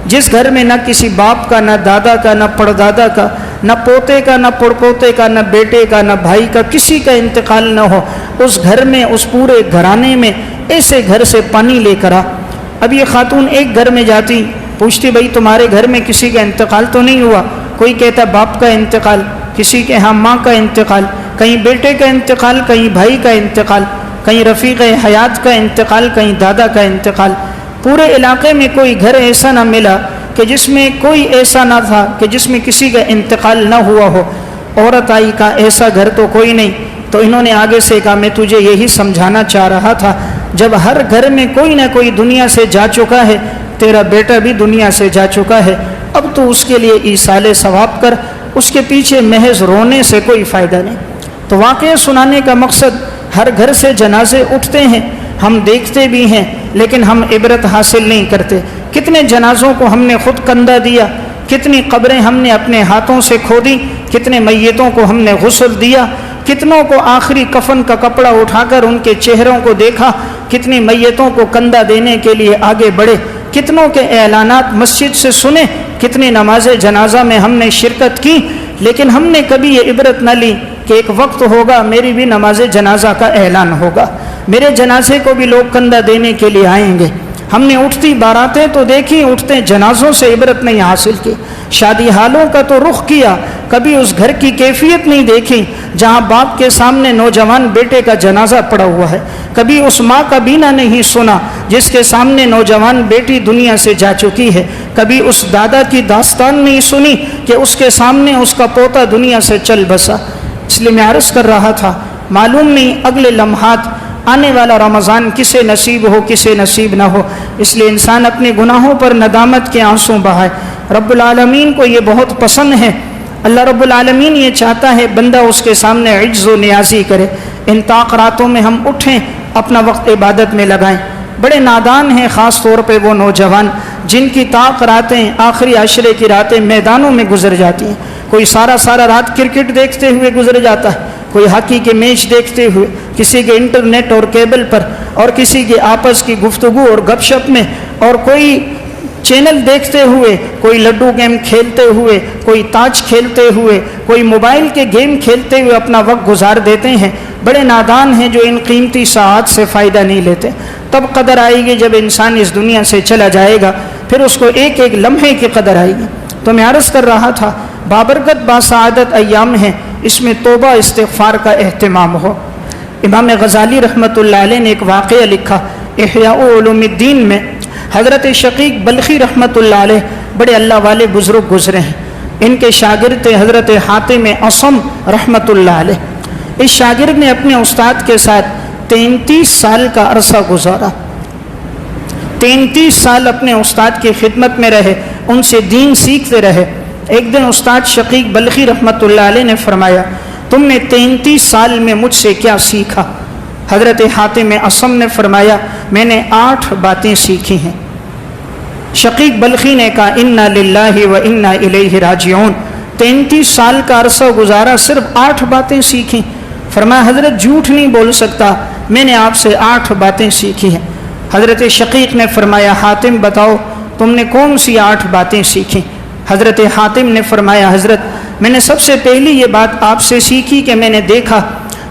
جس گھر میں نہ کسی باپ کا، نہ دادا کا، نہ پردادا کا، نہ پوتے کا، نہ پڑپوتے کا، نہ بیٹے کا، نہ بھائی کا، کسی کا انتقال نہ ہو، اس گھر میں، اس پورے گھرانے میں ایسے گھر سے پانی لے کر آ۔ اب یہ خاتون ایک گھر میں جاتی، پوچھتی بھائی تمہارے گھر میں کسی کا انتقال تو نہیں ہوا؟ کوئی کہتا باپ کا انتقال، کسی کے ہاں ماں کا انتقال، کہیں بیٹے کا انتقال، کہیں بھائی کا انتقال، کہیں رفیق حیات کا انتقال، کہیں دادا کا انتقال۔ پورے علاقے میں کوئی گھر ایسا نہ ملا کہ جس میں کوئی ایسا نہ تھا کہ جس میں کسی کا انتقال نہ ہوا ہو۔ عورت آئی، کہا ایسا گھر تو کوئی نہیں۔ تو انہوں نے آگے سے کہا میں تجھے یہی سمجھانا چاہ رہا تھا، جب ہر گھر میں کوئی نہ کوئی دنیا سے جا چکا ہے، تیرا بیٹا بھی دنیا سے جا چکا ہے، اب تو اس کے لیے ایصال ثواب کر، اس کے پیچھے محض رونے سے کوئی فائدہ نہیں۔ تو واقعہ سنانے کا مقصد، ہر گھر سے جنازے اٹھتے ہیں، ہم دیکھتے بھی ہیں لیکن ہم عبرت حاصل نہیں کرتے۔ کتنے جنازوں کو ہم نے خود کندھا دیا، کتنی قبریں ہم نے اپنے ہاتھوں سے کھودی، کتنے میتوں کو ہم نے غسل دیا، کتنوں کو آخری کفن کا کپڑا اٹھا کر ان کے چہروں کو دیکھا، کتنی میتوں کو کندھا دینے کے لیے آگے بڑھے، کتنوں کے اعلانات مسجد سے سنے، کتنی نماز جنازہ میں ہم نے شرکت کی، لیکن ہم نے کبھی یہ عبرت نہ لی کہ ایک وقت ہوگا میری بھی نماز جنازہ کا اعلان ہوگا، میرے جنازے کو بھی لوگ کندھا دینے کے لیے آئیں گے۔ ہم نے اٹھتی باراتیں تو دیکھی، اٹھتے جنازوں سے عبرت نہیں حاصل کی۔ شادی حالوں کا تو رخ کیا، کبھی اس گھر کی کیفیت نہیں دیکھی جہاں باپ کے سامنے نوجوان بیٹے کا جنازہ پڑا ہوا ہے، کبھی اس ماں کا بینا نہیں سنا جس کے سامنے نوجوان بیٹی دنیا سے جا چکی ہے، کبھی اس دادا کی داستان نہیں سنی کہ اس کے سامنے اس کا پوتا دنیا سے چل بسا۔ اس لیے میں عرض کر رہا تھا، معلوم نہیں اگلے لمحات آنے والا رمضان کسے نصیب ہو کسے نصیب نہ ہو، اس لیے انسان اپنے گناہوں پر ندامت کے آنسو بہائے۔ رب العالمین کو یہ بہت پسند ہے۔ اللہ رب العالمین یہ چاہتا ہے بندہ اس کے سامنے عجز و نیازی کرے۔ ان طاق راتوں میں ہم اٹھیں، اپنا وقت عبادت میں لگائیں۔ بڑے نادان ہیں خاص طور پہ وہ نوجوان جن کی طاق راتیں، آخری عشرے کی راتیں میدانوں میں گزر جاتی ہیں۔ کوئی سارا رات کرکٹ دیکھتے ہوئے گزر جاتا ہے، کوئی ہاکی کے میچ دیکھتے ہوئے، کسی کے انٹرنیٹ اور کیبل پر، اور کسی کے آپس کی گفتگو اور گپ شپ میں، اور کوئی چینل دیکھتے ہوئے، کوئی لڈو گیم کھیلتے ہوئے، کوئی تاج کھیلتے ہوئے، کوئی موبائل کے گیم کھیلتے ہوئے اپنا وقت گزار دیتے ہیں۔ بڑے نادان ہیں جو ان قیمتی ساعات سے فائدہ نہیں لیتے۔ تب قدر آئے گی جب انسان اس دنیا سے چلا جائے گا، پھر اس کو ایک ایک لمحے کی قدر آئے گی۔ تو میں عرض کر رہا تھا بابرکت باسعادت ایام ہیں، اس میں توبہ استغفار کا اہتمام ہو۔ امام غزالی رحمۃ اللہ علیہ نے ایک واقعہ لکھا احیاء علوم الدین میں۔ حضرت شقیق بلخی رحمۃ اللہ علیہ بڑے اللہ والے بزرگ گزرے ہیں۔ ان کے شاگرد تھے حضرت حاتم اصم رحمۃ اللہ علیہ۔ اس شاگرد نے اپنے استاد کے ساتھ 33 سال کا عرصہ گزارا۔ 33 سال اپنے استاد کی خدمت میں رہے، ان سے دین سیکھتے رہے۔ ایک دن استاد شقیق بلخی رحمۃ اللہ علیہ نے فرمایا، تم نے 33 سال میں مجھ سے کیا سیکھا؟ حضرت حاتم اصم نے فرمایا، میں نے 8 باتیں سیکھی ہیں۔ شقیق بلخی نے کہا، انا للہ و انا الیہ راجعون۔ 33 سال کا عرصہ گزارا، صرف 8 باتیں سیکھی۔ فرمایا حضرت جھوٹ نہیں بول سکتا، میں نے آپ سے 8 باتیں سیکھی ہیں۔ حضرت شقیق نے فرمایا، حاتم بتاؤ تم نے کون سی 8 باتیں سیکھی؟ حضرت حاتم نے فرمایا، حضرت میں نے سب سے پہلی یہ بات آپ سے سیکھی کہ میں نے دیکھا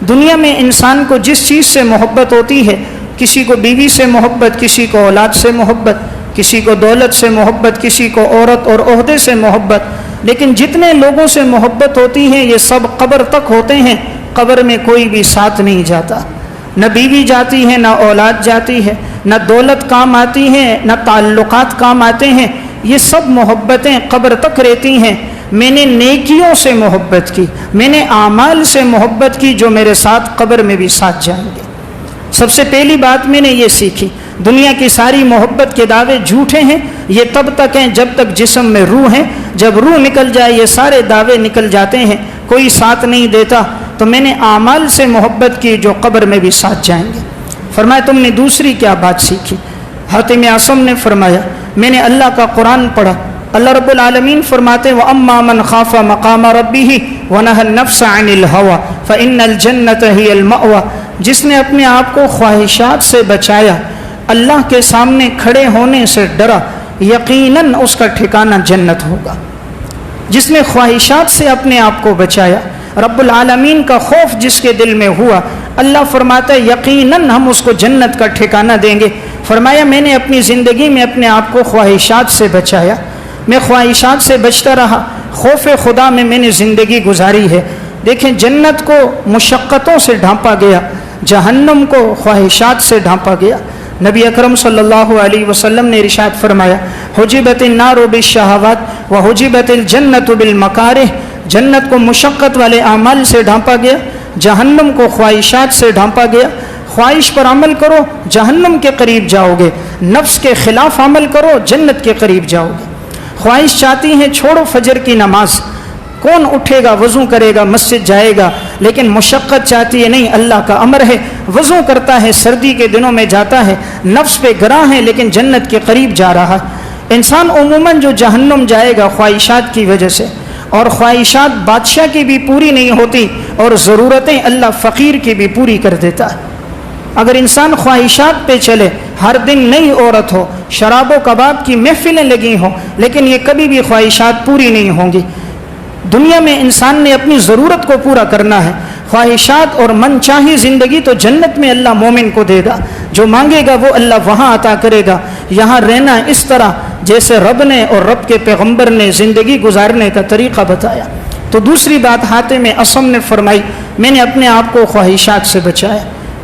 دنیا میں انسان کو جس چیز سے محبت ہوتی ہے، کسی کو بیوی سے محبت، کسی کو اولاد سے محبت، کسی کو دولت سے محبت، کسی کو عورت اور عہدے سے محبت، لیکن جتنے لوگوں سے محبت ہوتی ہے یہ سب قبر تک ہوتے ہیں۔ قبر میں کوئی بھی ساتھ نہیں جاتا، نہ بیوی جاتی ہے، نہ اولاد جاتی ہے، نہ دولت کام آتی ہے، نہ تعلقات کام آتے ہیں، یہ سب محبتیں قبر تک رہتی ہیں۔ میں نے نیکیوں سے محبت کی، میں نے اعمال سے محبت کی جو میرے ساتھ قبر میں بھی ساتھ جائیں گے۔ سب سے پہلی بات میں نے یہ سیکھی، دنیا کی ساری محبت کے دعوے جھوٹے ہیں، یہ تب تک ہیں جب تک جسم میں روح ہے، جب روح نکل جائے یہ سارے دعوے نکل جاتے ہیں، کوئی ساتھ نہیں دیتا۔ تو میں نے اعمال سے محبت کی جو قبر میں بھی ساتھ جائیں گے۔ فرمایا تم نے دوسری کیا بات سیکھی؟ حاتم اصم نے فرمایا میں نے اللہ کا قرآن پڑھا۔ اللہ رب العالمین فرماتے وَأَمَّا مَنْ خَافَ مَقَامَ رَبِّهِ وَنَهَى النَّفْسَ عَنِ الْهَوَىٰ فَإِنَّ الْجَنَّةَ هِيَ الْمَأْوَىٰ۔ جس نے اپنے آپ کو خواہشات سے بچایا، اللہ کے سامنے کھڑے ہونے سے ڈرا، یقیناً اس کا ٹھکانہ جنت ہوگا۔ جس نے خواہشات سے اپنے آپ کو بچایا، رب العالمین کا خوف جس کے دل میں ہوا، اللہ فرماتا ہے یقیناً ہم اس کو جنت کا ٹھکانہ دیں گے۔ فرمایا میں نے اپنی زندگی میں اپنے آپ کو خواہشات سے بچایا، میں خواہشات سے بچتا رہا، خوف خدا میں میں نے زندگی گزاری ہے۔ دیکھیں جنت کو مشقتوں سے ڈھانپا گیا، جہنم کو خواہشات سے ڈھانپا گیا۔ نبی اکرم صلی اللہ علیہ وسلم نے ارشاد فرمایا حجبت النار بالشہوات وحجبت الجنت بالمکارہ۔ جنت کو مشقت والے اعمال سے ڈھانپا گیا، جہنم کو خواہشات سے ڈھانپا گیا۔ خواہش پر عمل کرو جہنم کے قریب جاؤ گے، نفس کے خلاف عمل کرو جنت کے قریب جاؤ گے۔ خواہش چاہتی ہے چھوڑو فجر کی نماز، کون اٹھے گا وضو کرے گا مسجد جائے گا، لیکن مشقت چاہتی ہے نہیں اللہ کا امر ہے، وضو کرتا ہے سردی کے دنوں میں جاتا ہے، نفس پہ گراں ہے لیکن جنت کے قریب جا رہا ہے۔ انسان عموماً جو جہنم جائے گا خواہشات کی وجہ سے، اور خواہشات بادشاہ کی بھی پوری نہیں ہوتی اور ضرورتیں اللہ فقیر کی بھی پوری کر دیتا ہے۔ اگر انسان خواہشات پہ چلے، ہر دن نئی عورت ہو، شراب و کباب کی محفلیں لگی ہوں، لیکن یہ کبھی بھی خواہشات پوری نہیں ہوں گی۔ دنیا میں انسان نے اپنی ضرورت کو پورا کرنا ہے، خواہشات اور من چاہی زندگی تو جنت میں اللہ مومن کو دے گا، جو مانگے گا وہ اللہ وہاں عطا کرے گا۔ یہاں رہنا اس طرح جیسے رب نے اور رب کے پیغمبر نے زندگی گزارنے کا طریقہ بتایا۔ تو دوسری بات حاتم اصم نے فرمائی میں نے اپنے آپ کو خواہشات سے بچایا۔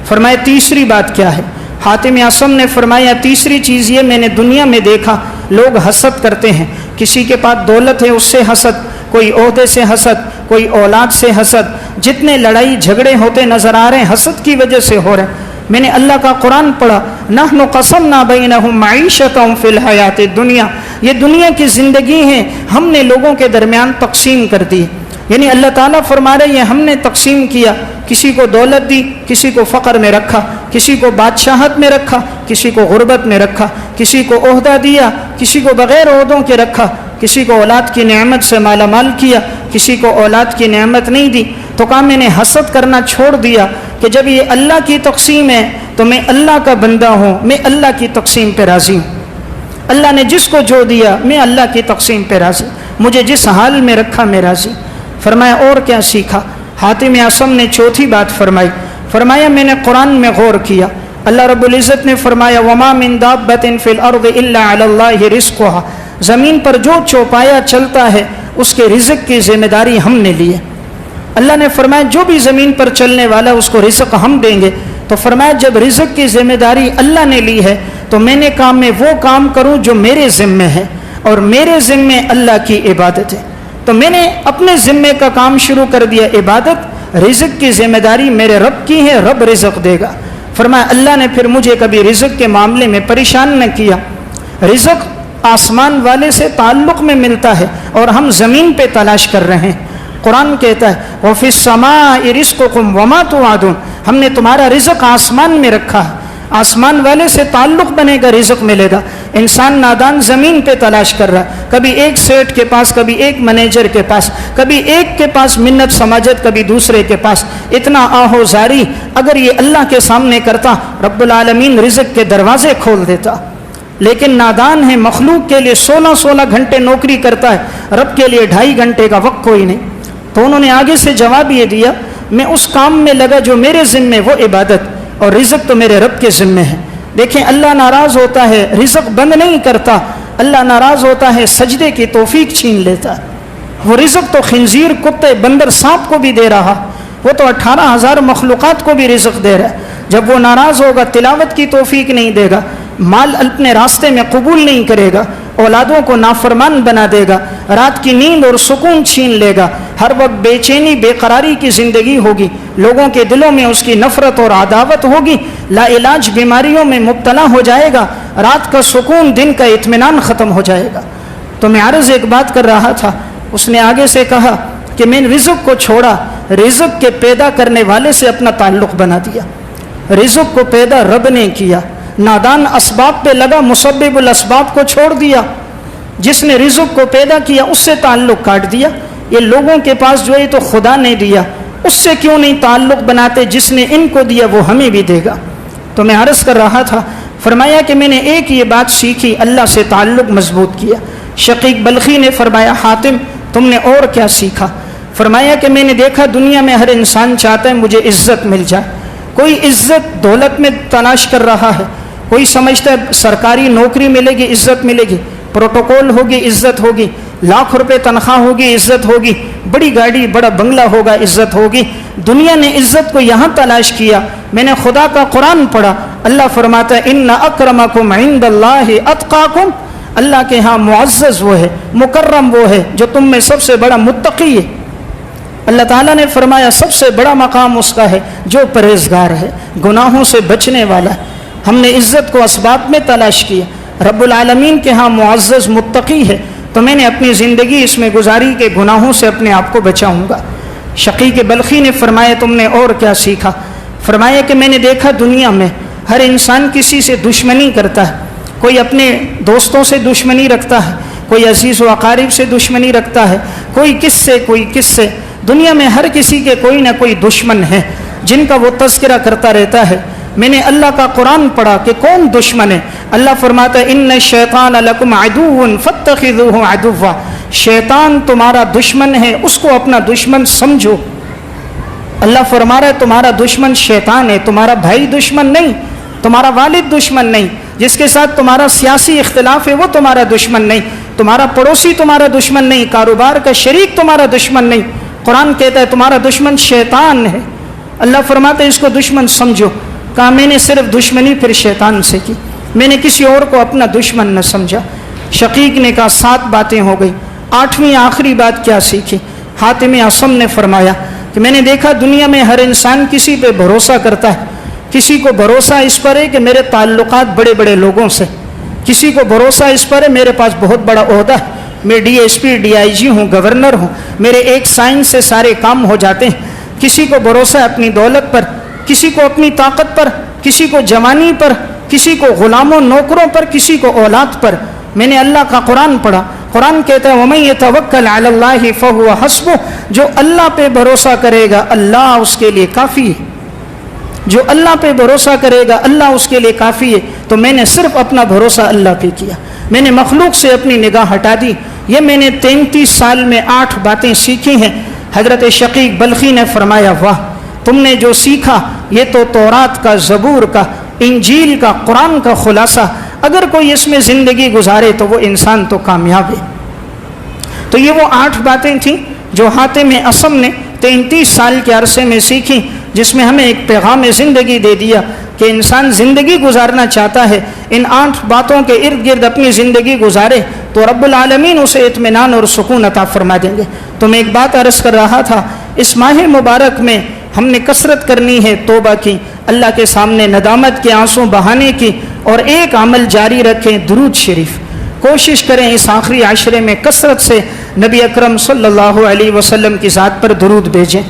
فرمایا تیسری بات کیا ہے؟ حاتم اصم نے فرمایا تیسری چیز یہ میں نے دنیا میں دیکھا لوگ حسد کرتے ہیں، کسی کے پاس دولت ہے اس سے حسد، کوئی عہدے سے حسد، کوئی اولاد سے حسد، جتنے لڑائی جھگڑے ہوتے نظر آ رہے ہیں حسد کی وجہ سے ہو رہے ہیں۔ میں نے اللہ کا قرآن پڑھا نحن قسمنا بینہم معیشتہم فی الحیات الدنیا یہ دنیا کی زندگی ہے ہم نے لوگوں کے درمیان تقسیم کر دی. یعنی اللہ تعالیٰ فرما رہے ہیں ہم نے تقسیم کیا، کسی کو دولت دی، کسی کو فقر میں رکھا، کسی کو بادشاہت میں رکھا، کسی کو غربت میں رکھا، کسی کو عہدہ دیا، کسی کو بغیر عہدوں کے رکھا، کسی کو اولاد کی نعمت سے مالا مال کیا، کسی کو اولاد کی نعمت نہیں دی. تو کہا میں نے حسد کرنا چھوڑ دیا کہ جب یہ اللہ کی تقسیم ہے تو میں اللہ کا بندہ ہوں، میں اللہ کی تقسیم پہ راضی ہوں. اللہ نے جس کو جو دیا میں اللہ کی تقسیم پہ راضی، مجھے جس حال میں رکھا میں راضی. فرمایا اور کیا سیکھا؟ حاتم اعصم نے چوتھی بات فرمائی، فرمایا میں نے قرآن میں غور کیا. اللہ رب العزت نے فرمایا وما من دابۃ فی الارض الا علی اللہ رزقها، زمین پر جو چوپایا چلتا ہے اس کے رزق کی ذمہ داری ہم نے لی ہے. اللہ نے فرمایا جو بھی زمین پر چلنے والا اس کو رزق ہم دیں گے. تو فرمایا جب رزق کی ذمہ داری اللہ نے لی ہے تو میں نے کہا میں وہ کام کروں جو میرے ذمے ہے، اور میرے ذمے اللہ کی عبادت ہے. تو میں نے اپنے ذمے کا کام شروع کر دیا عبادت، رزق کی ذمہ داری میرے رب کی ہے، رب رزق دے گا. فرمایا اللہ نے پھر مجھے کبھی رزق کے معاملے میں پریشان نہ کیا. رزق آسمان والے سے تعلق میں ملتا ہے اور ہم زمین پہ تلاش کر رہے ہیں. قرآن کہتا ہے وَفِي السَّمَاءِ رِزْقُكُمْ وَمَا تُوعَدُونَ، ہم نے تمہارا رزق آسمان میں رکھا ہے، آسمان والے سے تعلق بنے گا، رزق ملے گا. انسان نادان زمین پہ تلاش کر رہا ہے، کبھی ایک سیٹ کے پاس، کبھی ایک مینیجر کے پاس، کبھی ایک کے پاس منت سماجت، کبھی دوسرے کے پاس. اتنا آہو زاری اگر یہ اللہ کے سامنے کرتا رب العالمین رزق کے دروازے کھول دیتا. لیکن نادان ہے، مخلوق کے لیے 16 گھنٹے نوکری کرتا ہے، رب کے لیے 2.5 گھنٹے کا وقت کوئی نہیں. تو انہوں نے آگے سے جواب یہ دیا میں اس کام میں لگا جو میرے ذمے، وہ عبادت، اور رزق تو میرے رب کے ذمے ہے. دیکھیں اللہ ناراض ہوتا ہے، رزق بند نہیں کرتا. اللہ ناراض ہوتا ہے، سجدے کی توفیق چھین لیتا ہے. وہ رزق تو خنزیر، کتے، بندر، سانپ کو بھی دے رہا، وہ تو 18,000 مخلوقات کو بھی رزق دے رہا ہے. جب وہ ناراض ہوگا تلاوت کی توفیق نہیں دے گا، مال اپنے راستے میں قبول نہیں کرے گا، اولادوں کو نافرمان بنا دے گا، رات کی نیند اور سکون چھین لے گا، ہر وقت بے چینی بے قراری کی زندگی ہوگی، لوگوں کے دلوں میں اس کی نفرت اور عداوت ہوگی، لا علاج بیماریوں میں مبتلا ہو جائے گا، رات کا سکون، دن کا اطمینان ختم ہو جائے گا. تو میں عرض ایک بات کر رہا تھا، اس نے آگے سے کہا کہ میں نے رزق کو چھوڑا، رزق کے پیدا کرنے والے سے اپنا تعلق بنا دیا. رزق کو پیدا رب نے کیا، نادان اسباب پہ لگا، مسبب الاسباب کو چھوڑ دیا. جس نے رزق کو پیدا کیا اس سے تعلق کاٹ دیا. یہ لوگوں کے پاس جو ہے تو خدا نے دیا، اس سے کیوں نہیں تعلق بناتے؟ جس نے ان کو دیا وہ ہمیں بھی دے گا. تو میں عرض کر رہا تھا، فرمایا کہ میں نے ایک یہ بات سیکھی، اللہ سے تعلق مضبوط کیا. شقیق بلخی نے فرمایا حاتم تم نے اور کیا سیکھا؟ فرمایا کہ میں نے دیکھا دنیا میں ہر انسان چاہتا ہے مجھے عزت مل جائے. کوئی عزت دولت میں تلاش کر رہا ہے، کوئی سمجھتا ہے سرکاری نوکری ملے گی عزت ملے گی، پروٹوکول ہوگی عزت ہوگی، لاکھ روپے تنخواہ ہوگی عزت ہوگی، بڑی گاڑی بڑا بنگلہ ہوگا عزت ہوگی. دنیا نے عزت کو یہاں تلاش کیا. میں نے خدا کا قرآن پڑھا، اللہ فرماتا ہے ان اکرمکم عند اللہ اتقاکم، اللہ کے ہاں معزز وہ ہے، مکرم وہ ہے جو تم میں سب سے بڑا متقی ہے. اللہ تعالیٰ نے فرمایا سب سے بڑا مقام اس کا ہے جو پرہیزگار ہے، گناہوں سے بچنے والا ہے. ہم نے عزت کو اسباب میں تلاش کیا، رب العالمین کے ہاں معزز متقی ہے، تو میں نے اپنی زندگی اس میں گزاری کہ گناہوں سے اپنے آپ کو بچاؤں گا. شقیق بلخی نے فرمایا تم نے اور کیا سیکھا؟ فرمایا کہ میں نے دیکھا دنیا میں ہر انسان کسی سے دشمنی کرتا ہے، کوئی اپنے دوستوں سے دشمنی رکھتا ہے، کوئی عزیز و اقارب سے دشمنی رکھتا ہے، کوئی کس سے کوئی کس سے. دنیا میں ہر کسی کے کوئی نہ کوئی دشمن ہے جن کا وہ تذکرہ کرتا رہتا ہے. میں نے اللہ کا قرآن پڑھا کہ کون دشمن ہے. اللہ فرماتا ہے ان الشیطان لکم عدو فاتخذوہ عدوا، شیطان تمہارا دشمن ہے، اس کو اپنا دشمن سمجھو. اللہ فرما رہا ہے تمہارا دشمن شیطان ہے، تمہارا بھائی دشمن نہیں، تمہارا والد دشمن نہیں، جس کے ساتھ تمہارا سیاسی اختلاف ہے وہ تمہارا دشمن نہیں، تمہارا پڑوسی تمہارا دشمن نہیں، کاروبار کا شریک تمہارا دشمن نہیں. قرآن کہتا ہے تمہارا دشمن شیطان ہے. اللہ فرماتا ہے اس کو دشمن سمجھو. کہا میں نے صرف دشمنی پھر شیطان سے کی، میں نے کسی اور کو اپنا دشمن نہ سمجھا. شقیق نے کہا 7 باتیں ہو گئی، 8ویں آخری بات کیا سیکھی؟ حاتم اعصم نے فرمایا کہ میں نے دیکھا دنیا میں ہر انسان کسی پہ بھروسہ کرتا ہے، کسی کو بھروسہ اس پر ہے کہ میرے تعلقات بڑے بڑے لوگوں سے، کسی کو بھروسہ اس پر ہے میرے پاس بہت بڑا عہدہ ہے، میں DSP DIG ہوں، گورنر ہوں، میرے ایک سائن سے سارے کام ہو جاتے ہیں۔ کسی کو بھروسہ ہے اپنی دولت پر، کسی کو اپنی طاقت پر، کسی کو جوانی پر، کسی کو غلاموں نوکروں پر، کسی کو اولاد پر۔ میں نے اللہ کا قرآن پڑھا، قرآن کہتا ہے وَمَن يَتَوَكَّلْ عَلَى اللَّهِ فَهُوَ حَسْبُهُ، جو اللہ پہ بھروسہ کرے گا اللہ اس کے لیے کافی ہے، جو اللہ پہ بھروسہ کرے گا اللہ اس کے لیے کافی ہے۔ تو میں نے صرف اپنا بھروسہ اللہ پہ کیا، میں نے مخلوق سے اپنی نگاہ ہٹا دی۔ یہ میں نے 33 سال میں 8 باتیں سیکھی ہیں۔ حضرت شقیق بلخی نے فرمایا واہ، تم نے جو سیکھا یہ تو تورات کا، زبور کا، انجیل کا، قرآن کا خلاصہ، اگر کوئی اس میں زندگی گزارے تو وہ انسان تو کامیاب ہے۔ تو یہ وہ 8 باتیں تھیں جو حاتم اصم نے 33 سال کے عرصے میں سیکھی، جس میں ہمیں ایک پیغام زندگی دے دیا کہ انسان زندگی گزارنا چاہتا ہے، ان 8 باتوں کے ارد گرد اپنی زندگی گزارے تو رب العالمین اسے اطمینان اور سکون عطا فرما دیں گے۔ تو میں ایک بات عرض کر رہا تھا، اس ماہ مبارک میں ہم نے کثرت کرنی ہے توبہ کی، اللہ کے سامنے ندامت کے آنسو بہانے کی، اور ایک عمل جاری رکھیں، درود شریف۔ کوشش کریں اس آخری عشرے میں کثرت سے نبی اکرم صلی اللہ علیہ وسلم کی ذات پر درود بھیجیں۔